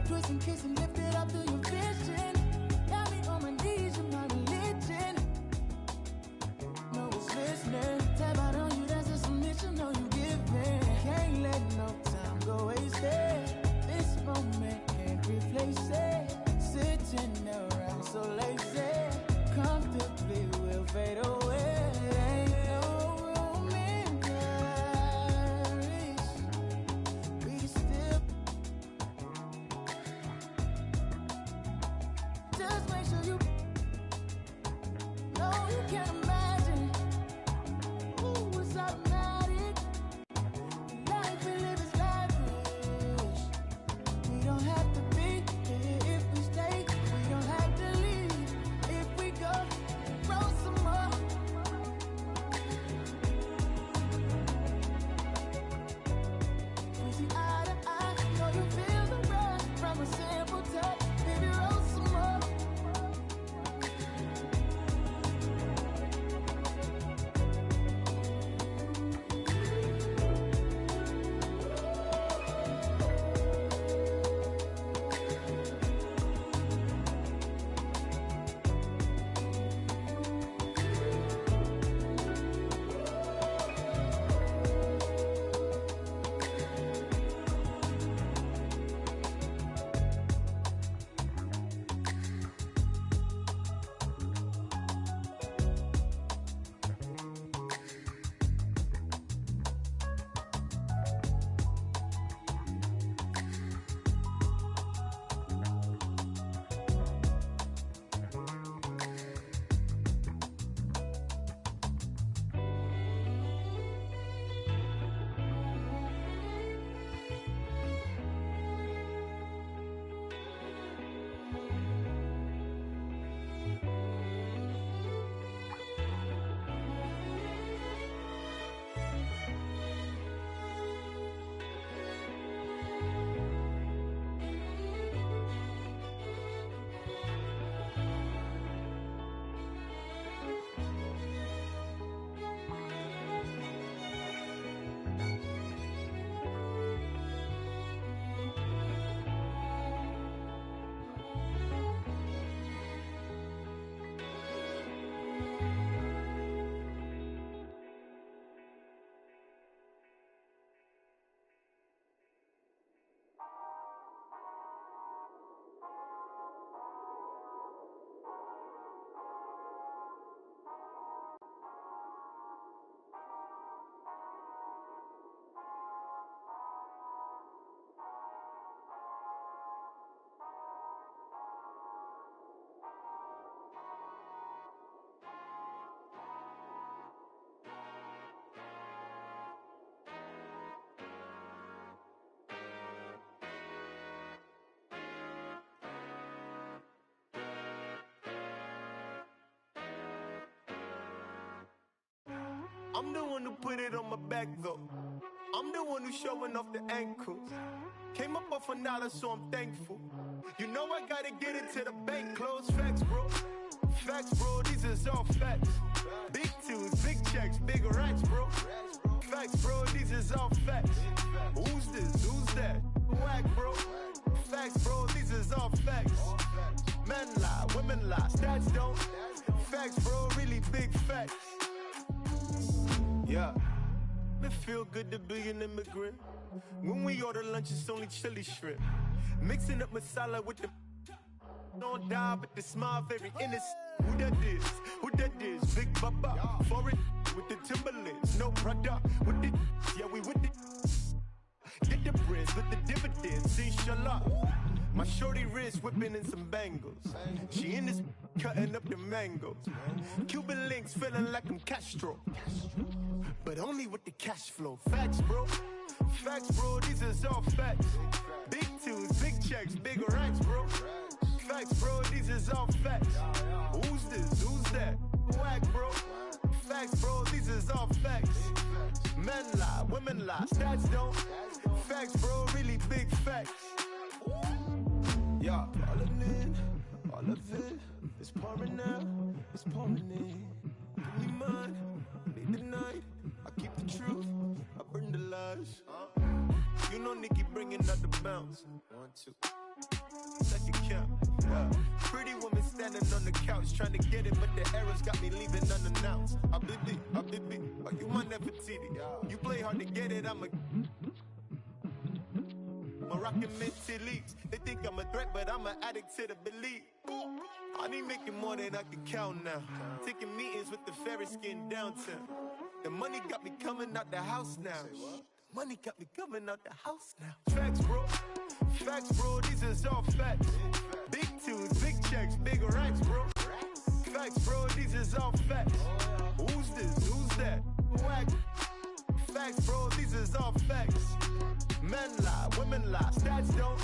Twist and kiss and lift it up to your vision. Got me on my knees, you're my religion. No one's listening. Tap out on you, that's a submission. No, you giving. Can't let no time go wasted. This moment can't replace it. Sitting around so lazy. Comfortably we'll fade away. Ain't no room in Paris. We still. I'm the one who put it on my back though. I'm the one who's showing off the ankles. Came up off $1, so I'm thankful. You know I gotta get it to the bank. Close facts, bro. Facts, bro, these is all facts. Big twos, big checks, big racks, bro. Facts, bro, these is all facts. Who's this, who's that? Whack, bro. Facts, bro, these is all facts. Men lie, women lie, stats don't. Facts, bro, really big facts. Yeah. It feel good to be an immigrant. When we order lunch, it's only chili shrimp. Mixing up masala with the don't die, but the smile very innocent. Who that is? Who that is? Big Baba. For it with the Timberlands. No product with the yeah, we with it. Get the bricks with the dividends. Inshallah. My shorty wrist whipping in some bangles. She in this cutting up the mangoes. Cuban links feeling like I'm Castro. But only with the cash flow. Facts, bro. Facts, bro. These is all facts. Big twos, big checks, big racks, bro. Facts, bro. These is all facts. Who's this? Who's that? Whack, bro. Facts, bro. These is all facts. Men lie, women lie, stats don't. Facts, bro. Really big facts. Yeah, all of it is pouring out, it's pouring in. Give me mine, lead the night. I keep the truth, I burn the lies. You know Nikki bringing out the bounce. 1, 2, second count. Yeah. Pretty woman standing on the couch trying to get it, but the errors got me leaving unannounced. Habibi, oh, you my Nefertiti. You play hard to get it, I'm a Moroccan mentally. They think I'm a threat, but I'm an addict to the belief. I need making more than I can count now. Taking meetings with the fairy skin downtown. The money got me coming out the house now. Money got me coming out the house now. Facts, bro. Facts, bro. These is all facts. Big twos, big checks, big racks, bro. Facts, bro. These is all facts. Who's this? Who's that? Whack. Facts, bro. These is all facts. Men lie, women lie, stats don't.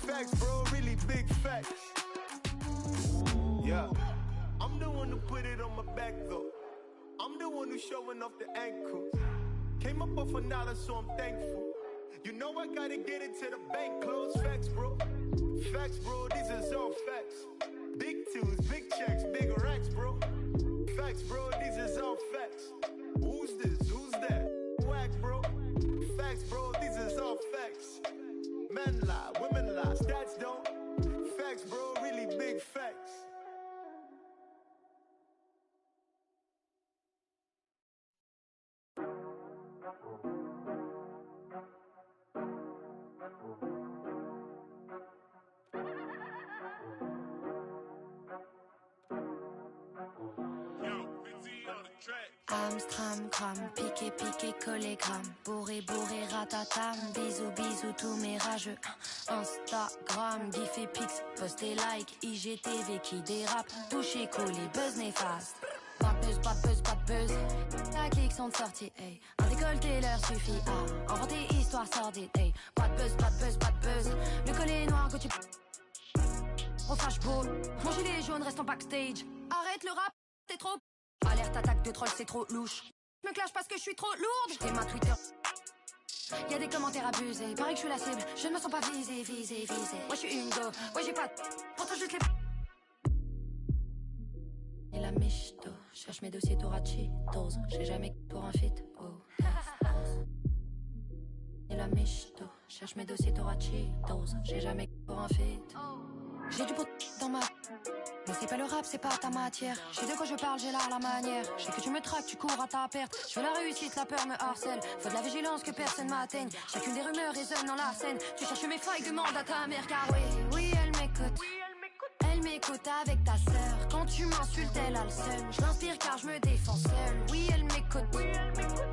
Facts, bro. Really big facts. Yeah. I'm the one who put it on my back though. I'm the one who's showing off the ankles. Came up off $1, so I'm thankful. You know I gotta get it to the bank. Close facts, bro. Facts, bro. These is all facts. Big twos, big checks, big racks, bro. Facts, bro. These is all facts. Who's this? Who's that? Whack, bro. Facts, bro. These is all facts. Men lie, women lie, stats don't. Facts, bro. Really big facts. Amstram, gram, piqué, piqué, collé, gramme. Bourré, bourré, ratatam. Bisous, bisous, tous mes rageux. Instagram, gif et pix, post et like. IGTV qui dérape. Touché, collé, buzz néfaste. Pas de buzz, pas de buzz, pas de buzz. La clique sont de sortie, hey. Un décolleté leur suffit à inventer histoire sordide, hey. Pas de buzz, pas de buzz, pas de buzz. Le collet noir que tu... On fâche beau. Mon gilet jaune reste en backstage. Arrête le rap, t'es trop... Alerte attaque de troll, c'est trop louche. Je me clash parce que je suis trop lourde. J't'ai ma Twitter. Y'a des commentaires abusés. Pareil que je suis la cible. Je ne me sens pas visée. Moi je suis une go. Ouais j'ai pas de... Pourtant juste les... Et la michto. Cherche mes dossiers Torachitos. J'ai jamais pour un feat. Oh. Et la michto. Cherche mes dossiers Torachitos. J'ai jamais pour un feat. J'ai du pot dans ma... Mais c'est pas le rap, c'est pas ta matière. Je sais de quoi je parle, j'ai l'art, la manière. Je sais que tu me traques, tu cours à ta perte. Je veux la réussite, la peur me harcèle. Faut de la vigilance que personne m'atteigne. Chacune des rumeurs résonne dans la scène. Tu cherches mes failles, demande à ta mère. Car oui, elle m'écoute. Elle m'écoute avec ta sœur. Quand tu m'insultes, elle a le seum. Je l'inspire car je me défends seule. Oui, elle m'écoute.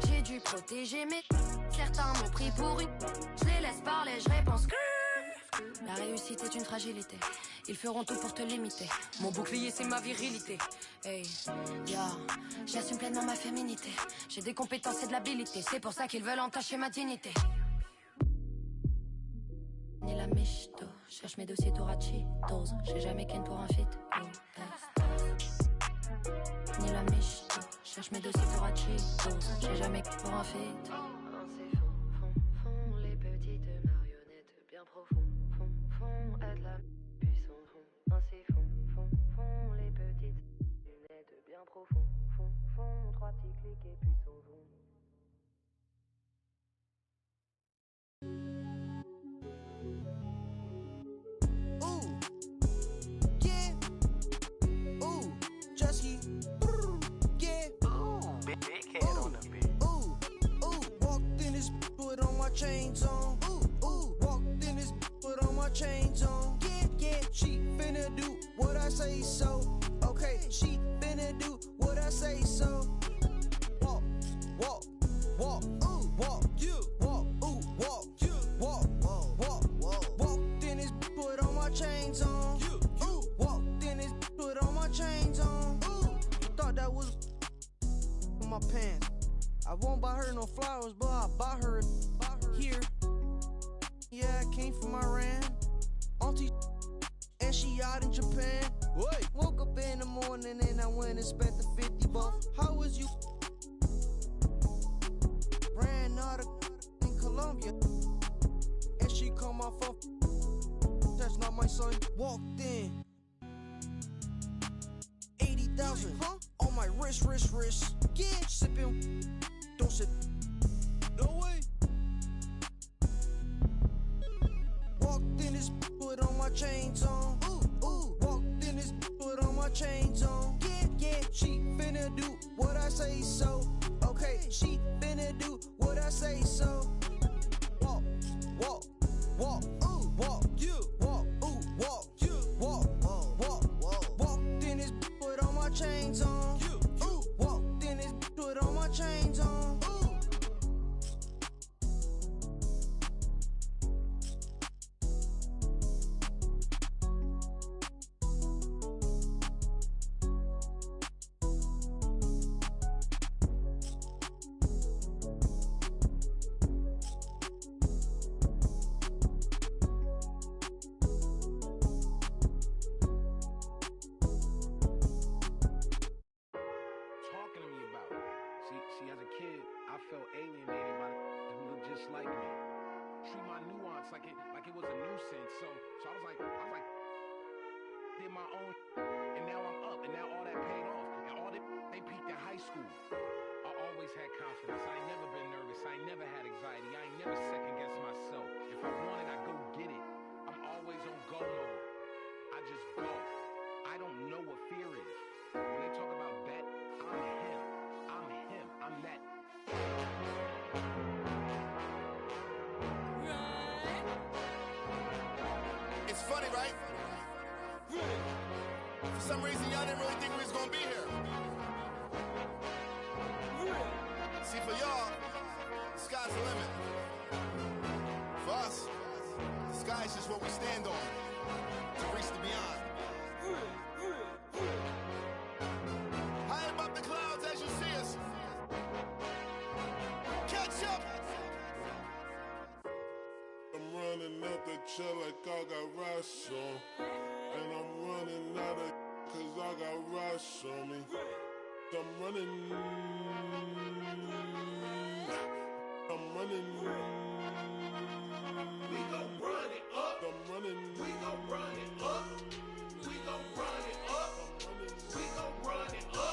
J'ai dû protéger mais certains m'ont pris pour une... Je les laisse parler, je réponds que... La réussite est une fragilité. Ils feront tout pour te limiter. Mon bouclier c'est ma virilité. Hey, j'assume pleinement ma féminité. J'ai des compétences et de l'habilité. C'est pour ça qu'ils veulent entacher ma dignité. Ni la michto. Cherche mes dossiers Torachitos. J'ai jamais ken pour un feat. Oh, Ni la michto, cherche mes dossiers pour Cheetos. J'ai jamais que pour un feat. Fond, les petites marionnettes bien profonds. Fond, aide la puissance. Ainsi fond, les petites lunettes bien profonds. Fond, 3 petits clics et puis s'en vont. Ooh, yeah. Ooh, just he. Yeah. Big head on the beat. Ooh, walked in this put on my chains on. Ooh, walked in this put on my chains on. Yeah, she finna do what I say so. Okay, she finna do what I say so. Walk, ooh, walk, you, walk, ooh, walk, you, walk, walked in this put on my chains on. Ooh, walked in this put on my chains on. Ooh, thought that was my pants. I won't buy her no flowers, but I buy her here. Yeah, I came from Iran. Auntie, and she out in Japan. Wait. Woke up in the morning and I went and spent the 50 bucks. How was you? Ran out of in Colombia. And she called my phone. That's not my son. Walked in. 80,000 on my wrist. Yeah, sipping. Don't sip. No way. Walked in this, put on my chains on. Ooh, walked in this, put on my chains on. Yeah, she finna do what I say so. Okay, she finna do what I say so. Walk, ooh, walk, you, walk, ooh, walk, you, walk, walked in this, put on my chains on. Ooh, walked in this, put on my chains on. Ooh. Talking to me about it. See, as a kid, I felt alienated by the who looked just like me. Treat my nuance like it was a nuisance. So I was like, did my own, and now I'm up, and now all that paid off, and all that they peaked in high school. I always had confidence. I ain't never been nervous. I ain't never had anxiety. I ain't never second guessed myself. If I want it, I go get it. I'm always on go mode. I just go. I don't know what fear is. When they talk about bet, I'm him. I'm that. It's funny, right? For some reason, y'all didn't really think we was gonna be here. See, for y'all, the sky's the limit. For us, the sky's just what we stand on to reach the beyond. High above the clouds as you see us. Catch up! I'm running up the chair like I got rice on. And I'm running out of cause I got rice on me. I'm running. We gon' run it up. I'm running. We gon' run it up. We gon' run it up. We gon' run it up.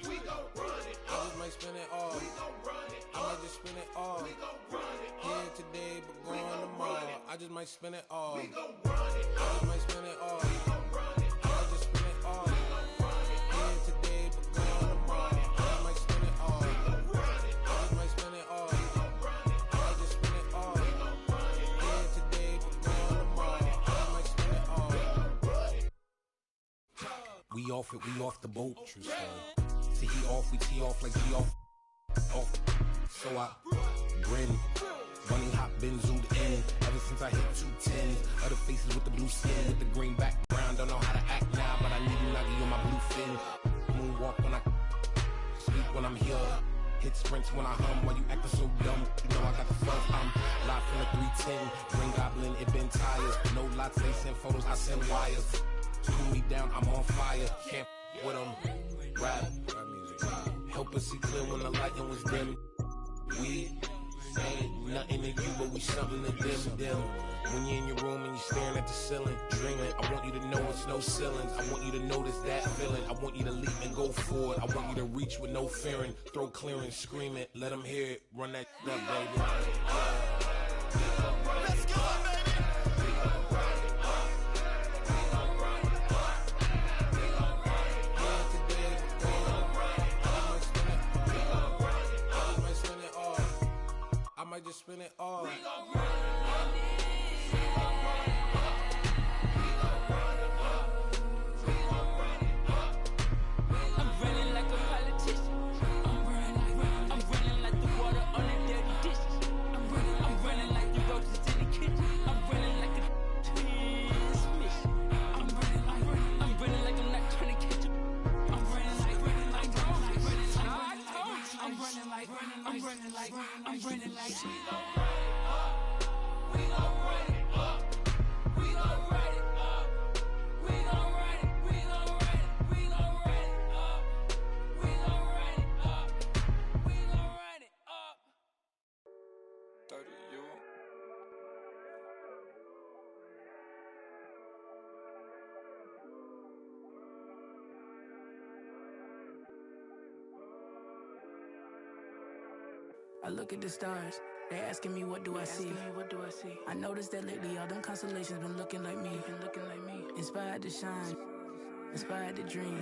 We gon' run it up. I just might spend it all. We gon' run it up. I might just spend it all. We gon' run it up. Here today, but gone tomorrow. I just might spend it all. We gon' run it up. I just might spend it all. We gon' run it up. I might just spend it all. We gon' run it up. Here today, but gone tomorrow. I just might spend it all. We gon' run it up. I just might spend it all. We gon' run it up. I might just spend it all. We gon' run it up. Here today, but gone tomorrow. I just might spend it all. We off the boat. True story. See, he off, we tee off like he off. So I grin. Running hot, been zoomed in. Ever since I hit 210. Other faces with the blue skin, with the green background. Don't know how to act now, but I need a nuggie on my blue fin. Moonwalk when I speak when I'm here. Hit sprints when I hum. While you acting so dumb, you know I got the fuzz. I'm live from the 310. Green Goblin, it been tires. No lots, they send photos, I send wires. Cool me down, I'm on fire. Can't with them. rap music. Help us see clear when the lighting was dim. We ain't nothing to you, but we something to them. When you're in your room and you're staring at the ceiling, dreaming, I want you to know it's no ceilings. I want you to notice that feeling. I want you to leap and go forward. I want you to reach with no fearing. Throw clearance, scream it, let them hear it. Run that up, baby. Let's go, baby. I might just spin it all. I'm running like a politician. I'm running like the water on the dirty dishes. I'm running like the roaches in the kitchen. I'm running like a transmission. I'm running like I'm not trying to catch up. I'm running like we gon' run it up. We gon' run it up. We gon' run it. We gon' run it. We gon' run it up. We gon' run it up. We gon' run it up. 30 you. I look at the stars, they asking me what do I see. I noticed that lately all them constellations been looking like me. Inspired to shine, inspired to dream.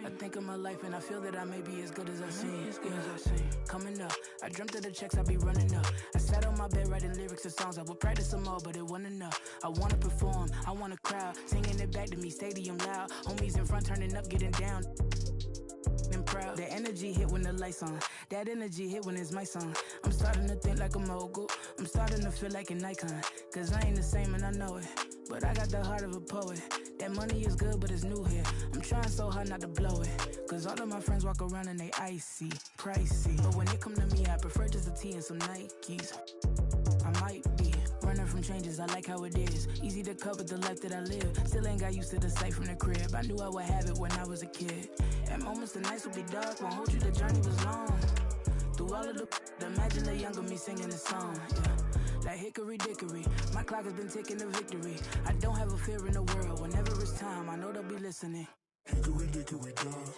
I think of my life and I feel that I may be as good as I seem. Coming up, I dreamt of the checks I be running up. I sat on my bed writing lyrics to songs. I would practice some more, but it wasn't enough. I wanna perform, I want a crowd singing it back to me, stadium loud. Homies in front turning up, getting down. And proud. The energy hit when the lights on. That energy hit when it's my song. I'm starting to think like a mogul. I'm starting to feel like an icon. Cause I ain't the same and I know it. But I got the heart of a poet. That money is good but it's new here. I'm trying so hard not to blow it. Cause all of my friends walk around and they icy, pricey. But when it come to me, I prefer just a tee and some Nikes. I might be running from changes, I like how it is. Easy to cover the life that I live. Still ain't got used to the sight from the crib. I knew I would have it when I was a kid. At moments the nights will be dark, won't hold you, the journey was long. Through all of the imagine the younger me singing this song, yeah. Like hickory dickory, my clock has been ticking to victory. I don't have a fear in the world, whenever it's time, I know they'll be listening. Hickory dickory dog,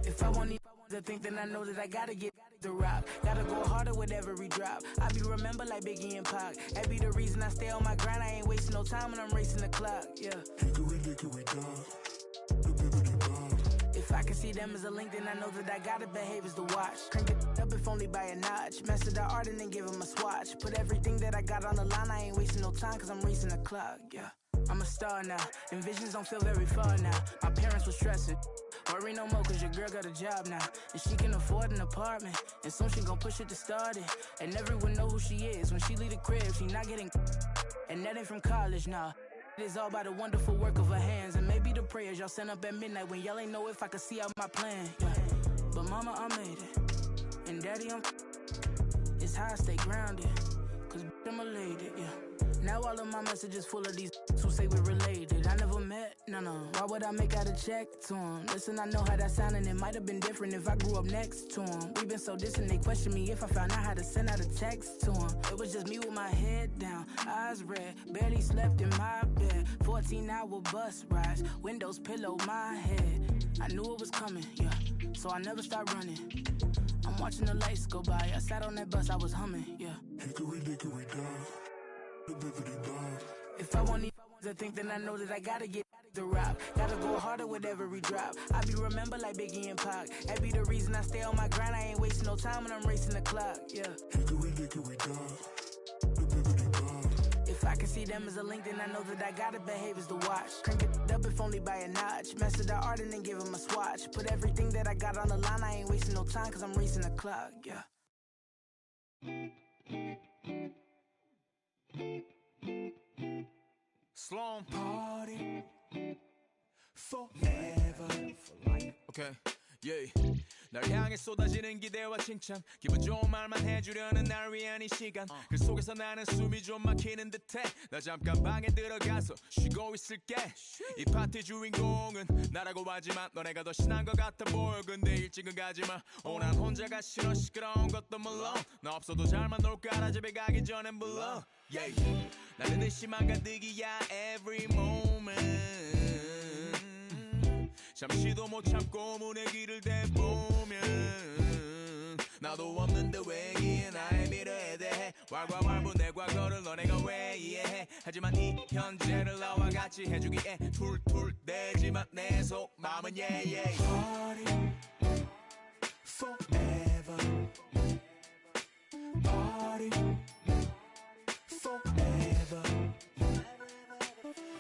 if I want to think, then I know that I gotta get the rock. Gotta go harder with every drop. I be remembered like Biggie and Pac. That be the reason I stay on my grind. I ain't wasting no time when I'm racing the clock, yeah. Hickory dickory dog. If I can see them as a link, then I know that I gotta behave as the watch. Crank it up if only by a notch. Master the art and then give him a swatch. Put everything that I got on the line. I ain't wasting no time cause I'm racing the clock, yeah. I'm a star now, and visions don't feel very far now. My parents were stressing. Worry no more cause your girl got a job now. And she can afford an apartment. And soon she gon' push it to start it. And everyone know who she is. When she leave the crib, she not getting. And that ain't from college, nah. It is all by the wonderful work of her hands. And maybe the prayers y'all sent up at midnight when y'all ain't know if I could see out my plan, yeah. But mama, I made it. And daddy, it's how I stay grounded. Cause I'm a lady, yeah. Now all of my messages full of these who say we're related. I never met, no. Why would I make out a check to him? Listen, I know how that sound and it might have been different if I grew up next to him. We've been so distant, they question me if I found out how to send out a text to him. It was just me with my head down, eyes red, barely slept in my bed. 14-hour bus rides, windows pillow my head. I knew it was coming, yeah, so I never stopped running. I'm watching the lights go by, I sat on that bus, I was humming, yeah. Hickory dickory dog. If I want to think, then I know that I gotta get the rock. Gotta go harder with every drop. I be remembered like Biggie and Pac. That be the reason I stay on my grind. I ain't wasting no time when I'm racing the clock, yeah. Hickory dickory dog. If I can see them as a link, then I know that I gotta behave as the watch. Crank it up if only by a notch. Master the art and then give him a swatch. Put everything that I got on the line. I ain't wasting no time cause I'm racing the clock, yeah. Sloan party forever for life. Okay, yeah. 널 향해 쏟아지는 기대와 칭찬 기분 좋은 말만 해주려는 날 위한 이 시간 그 속에서 나는 숨이 좀 막히는 듯해 나 잠깐 방에 들어가서 쉬고 있을게 이 파티 주인공은 나라고 하지만 너네가 더 신난 것 같아 보여 근데 일찍은 가지마 난 혼자가 싫어 시끄러운 것도 물론 너 없어도 잘만 놀 거라 집에 가기 전엔 불러 yeah. 나는 의심만 가득이야 every moment 잠시도 못 참고 문의 길을 대보면 나도 없는데 왜 이해 나의 미래에 대해 왈가왈부 내 과거를 너네가 왜 이해해 하지만 이 현재를 나와 같이 해주기에 툴툴대지만 내 속마음은 yeah. Party forever Party forever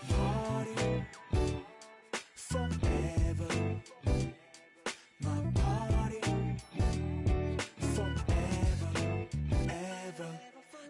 Party forever My party forever ever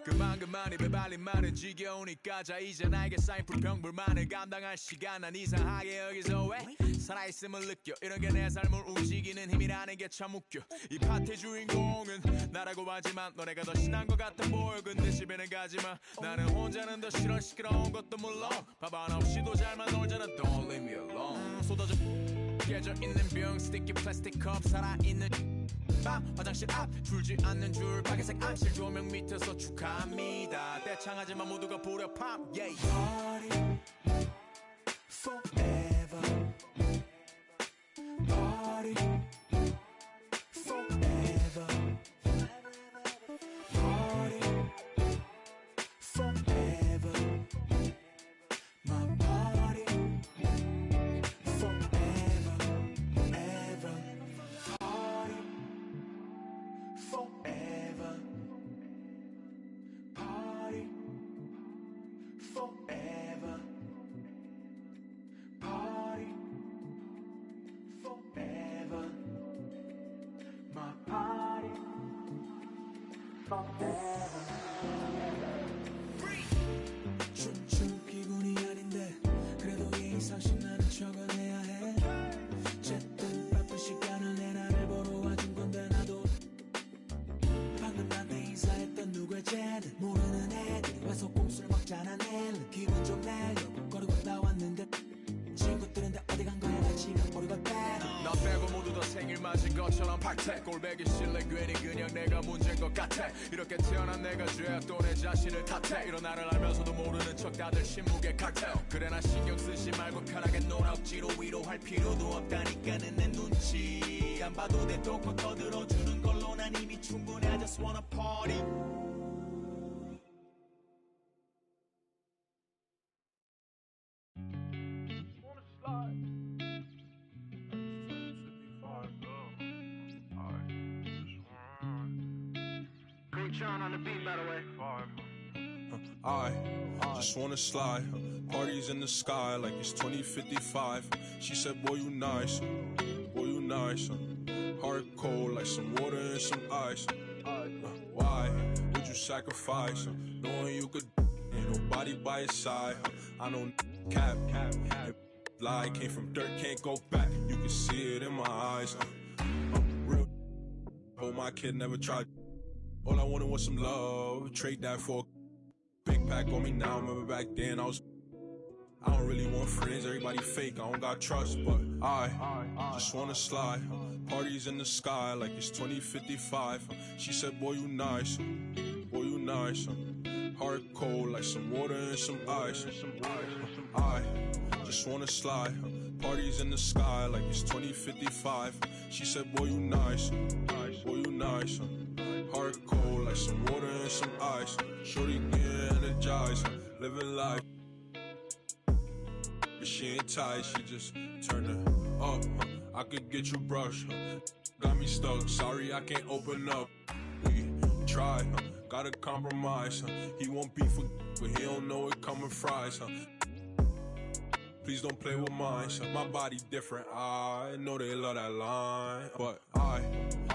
그만 입에 발린 말은 지겨우니까 자 이제 나에게 쌓인 불평불만을 감당할 시간 난 이상하게 여기서 왜 살아있음을 느껴 이런 게 내 삶을 움직이는 힘이라는 게 참 웃겨 이 파티 주인공은 나라고 하지만 너네가 더 신난 것 같아 보여 근데 집에는 가지마 나는 혼자는 더 싫어 시끄러운 것도 물론 밥 하나 없이도 잘만 놀잖아 Don't leave me alone 쏟아져 깨져 있는 병 스티키 플라스틱 컵 살아있는 밤 화장실 앞 줄지 않는 줄 빨간색 암실 조명 밑에서 축하합니다 떼창하지만 모두가 부려 팝 yeah. Party forever Party forever Party forever My party forever ever Party forever Party forever Party forever My party forever 춤춘 기분이 아닌데 그래도 예의상식 나는 적어내야 해 어쨌든 바쁜 시간을 내 나를 보러 와준 건데 나도 방금 나한테 인사했던 누구의 쟤는 모르는 애들이 와서 꼼수를 먹잖아 내일은 기분 좀 내려고 거리고 나왔는데 친구들은 다 어디 간 거야 같이 버리고 빼 나 빼고 모두 다 생일 맞은 것처럼 박태 꼴배기 싫래 괜히 그냥 내가 문제인 것 같아 이렇게 태어난 내가 죄야 또 내 자신을 탓해 이런 나를 알면서도 모르는 척 다들 침묵의 칵테일 그래 나 신경 쓰지 말고 편하게 놀아 억지로 위로할 필요도 없다니까는 내 눈치 안 봐도 내 똥꼬 떠들어주는 걸로 난 이미 충분해 I just wanna party On the beat, by the way. I just wanna slide. Parties in the sky like it's 2055. She said, boy, you nice. Boy, you nice. Heart cold like some water and some ice. Why would you sacrifice? Knowing you could, ain't nobody by your side. I know cap. Lie came from dirt, can't go back. You can see it in my eyes. Real. Hope my kid never tried. All I wanted was some love. Trade that for a big pack on me now. Remember back then I don't really want friends. Everybody fake. I don't got trust, but I just wanna slide. Parties in the sky like it's 2055. She said, boy, you nice. Boy, you nice. Heart cold like some water and some ice. I just wanna slide. Parties in the sky like it's 2055. She said, boy, you nice. Boy, you nice. Heart cold like some water and some ice. Shorty getting energized, living life. But she ain't tight, she just turned it up. I could get you brushed. Got me stuck, sorry I can't open up. We try, gotta compromise. He won't be for, but he don't know it coming fries. Please don't play with mine. My body different. I know they love that line, but I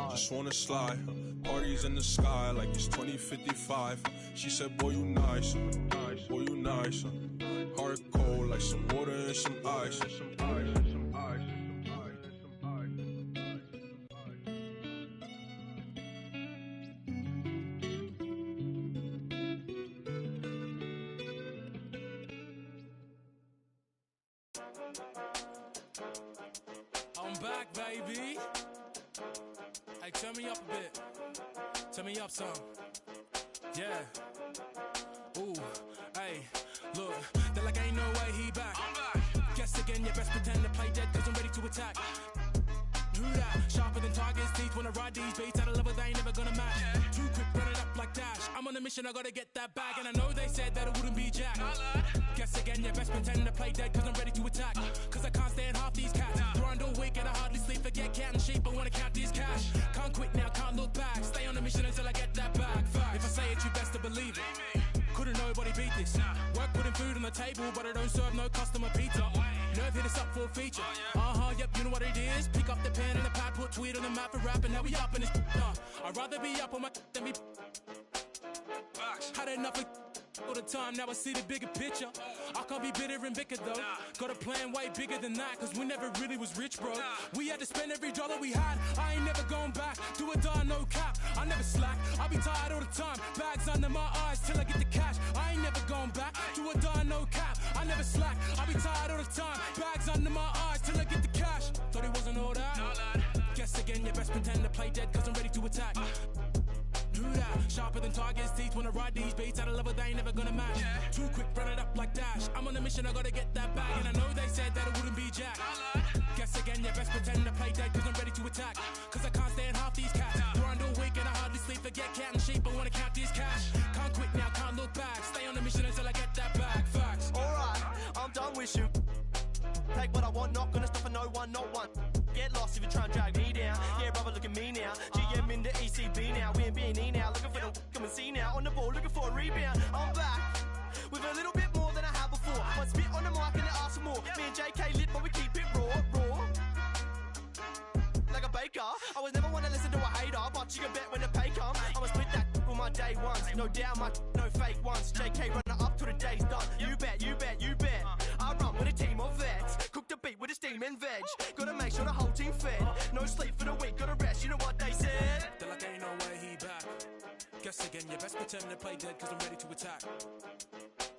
just wanna slide. Parties in the sky like it's 2055. She said, boy, you nice. Boy, you nice. Heart cold like some water and some ice. back, baby. Hey, turn me up a bit. Turn me up some. Yeah. Ooh, hey, look, they're like ain't no way he back. I'm back. Guess again, you best pretend to play dead, cause I'm ready to attack. Who that? Sharper than tigers' teeth. Wanna ride these beats at a level they ain't never gonna match. Too quick, run it up like Dash. I'm on a mission, I gotta get that bag. And I know they said that it wouldn't be Jack. Guess again, you best pretend to play dead, cause I'm ready to attack. Cause I can't stand half these cats. Grind all week and I hardly sleep. Forget counting sheep, I wanna count these cash. Can't quit now, can't look back. Stay on a mission until I get that bag. If I say it, you best to believe it. Couldn't nobody beat this. Work putting food on the table, but I don't serve no customer pizza. Nerve hit us up for a feature. Yep, you know what it is. Pick up the pen and the pad, put tweet on the map for rap, and now we up in this. I'd rather be up on my than be. Had enough of all the time, now I see the bigger picture. I can't be bitter and bitter though. Got a plan way bigger than that, cause we never really was rich, bro. We had to spend every dollar we had. I ain't never going back. Do or die, no cap. I never slack. I be tired all the time. Bags under my eyes till I get the cash. I ain't never going back. Do or die, no cap. I never slack. I be tired all the time. Bags under my eyes till I get the cash. Thought it wasn't all that. Guess again, you best pretend to play dead, cause I'm ready to attack. Do that, sharper than tigers' teeth. Wanna ride these beats at a level they ain't never gonna match. Too quick, run it up like Dash. I'm on a mission, I gotta get that bag. And I know they said that it wouldn't be Jack. Guess again, you best pretend to play dead, cause I'm ready to attack. Cause I can't stand half these cats. Grind all week and I hardly sleep. Forget counting sheep, I wanna count these cash. Can't quit now, can't look back. Stay on a mission until I get that bag. Facts. Alright, I'm done with you. Take what I want, not gonna stop for no one, not one. Get lost if you try and drag me down. Yeah, brother, look at me now. GM in the ECB now. We in B&E now. Looking for the come and see now. On the ball, looking for a rebound. I'm back with a little bit more than I had before. One spit on the mic and they ask for more. Me and JK lit, but we keep it raw. Like a baker. I was never one to listen to a hater, but you can bet when the pay comes, I'ma split that on my day ones. No doubt, no fake ones. JK running up till the day's done. You bet. I run with a team of vets. Cook the beat with a steam and veg. Gotta make sure the whole team fed. No sleep for the week, gotta rest. You know what they said? They're like ain't no way he back. Guess again, you best pretend to play dead, cause I'm ready to attack.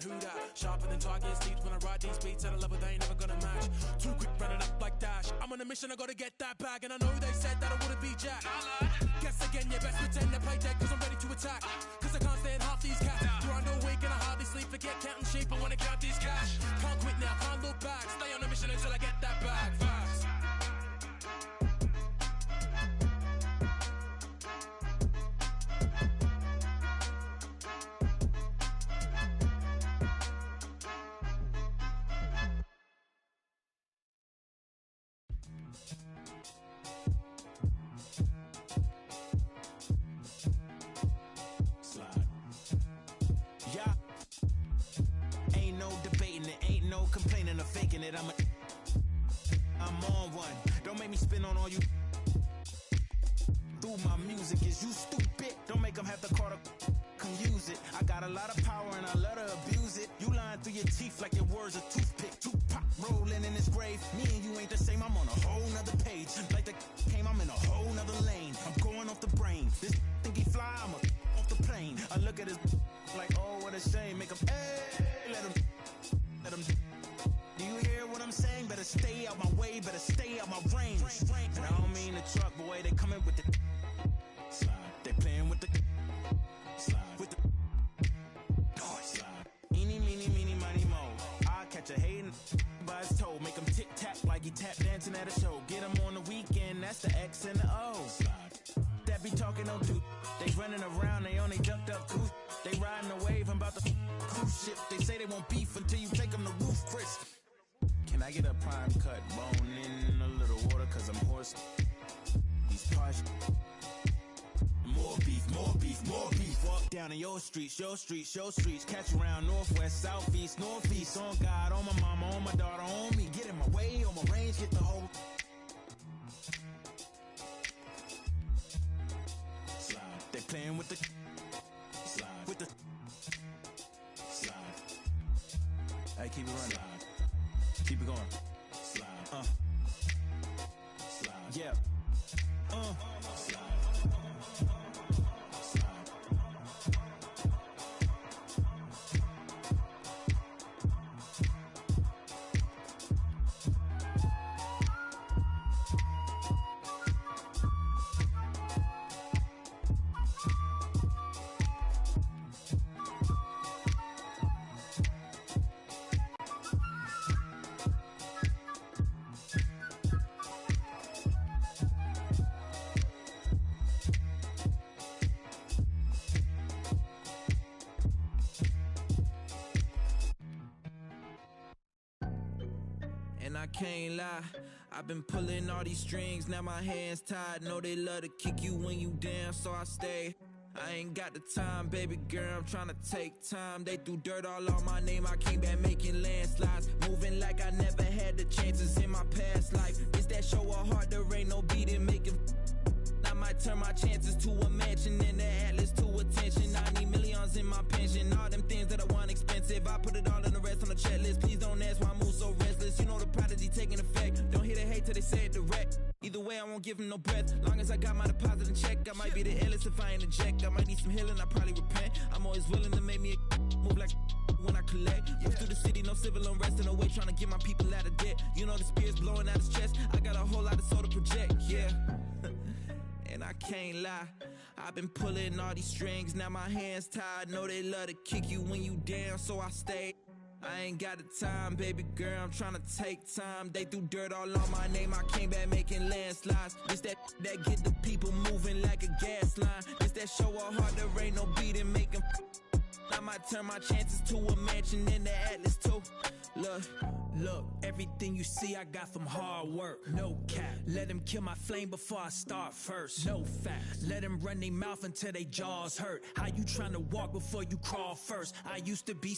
Who that? Sharper than tigers' teeth. When I ride these beats at a level they ain't never gonna match. Too quick, running up like Dash. I'm on a mission, I gotta get that bag. And I know they said that I wouldn't be Jack. Guess again, you best pretend to play dead, cause I'm ready to attack. Cause I can't stand half these cats. Grind all week and I hardly sleep. Forget counting sheep, I wanna count these cash. Can't quit now, can't look back. Stay on a mission until I get that bag. Fast. Complaining or faking it, I'm on one. Don't make me spin on all you. Through my music, is you stupid? Don't make them have to call to come use it. I got a lot of power and I let her abuse it. You lying through your teeth like your words a toothpick. Tupac rolling in his grave. Me and you ain't the same. I'm on a whole nother page. Like the came, I'm in a whole nother lane. I'm going off the brain. This think he fly, I'm off the plane. I look at his like, oh, what a shame. Make him, let him. Do you hear what I'm saying? Better stay out my way, better stay out my range. And I don't mean the truck, boy, they coming with the slide. They playing with the slide. With the noise. Eeny, meeny, miny, mo. I catch a hatin' by his toe. Make him tic-tac like he tap dancing at a show. Get him on the weekend, that's the X and the O. That be talking no dude. They running around, they only ducked up goose. They riding the wave, I'm about to cruise ship. They say they won't beef until you take them to roof, Chris. Can I get a prime cut bone in a little water? Cause I'm hoarse. These posh. More beef. Walk down in your streets. Catch around northwest, southeast, northeast. On God, on my mama, on my daughter, on me. Get in my way, on my range, get the whole slide. They playing with the slide. With the slide. Hey, keep it running. Slide. Keep it going. Slide. Slide. Yeah. Slide. can't lie. I've been pulling all these strings, now my hands tied. Know they love to kick you when you down, so I stay. I ain't got the time, baby girl, I'm tryna take time. They threw dirt all on my name, I came back making landslides. Moving like I never had the chances in my past life. It's that show of heart, there ain't no beating, making. I might turn my chances to a mansion and the Atlas to attention. I need millions in my pension, all them things that I want expensive. I put it all in the rest on the checklist. Please don't ask why I move so restless. You know the prodigy taking effect. Don't hear the hate till they say it direct. Either way, I won't give them no breath. Long as I got my deposit in check, I might be the illest if I interject. I might need some healing, I probably repent. I'm always willing to make me a move like when I collect. Move through the city, no civil unrest in the way, trying to get my people out of debt. You know the spirit's blowing out his chest. I got a whole lot of soul to project, yeah. And I can't lie, I've been pulling all these strings, now my hands tied. Know they love to kick you when you down, so I stay. I ain't got the time, baby girl, I'm tryna take time. They threw dirt all on my name, I came back making landslides. It's that get the people moving like a gas line. It's that show of heart, there ain't no beating, making. I might turn my chances to a mansion in the Atlas too. Look, everything you see I got from hard work. No cap. Let them kill my flame before I start first. No facts. Let them run their mouth until they jaws hurt. How you tryna walk before you crawl first? I used to be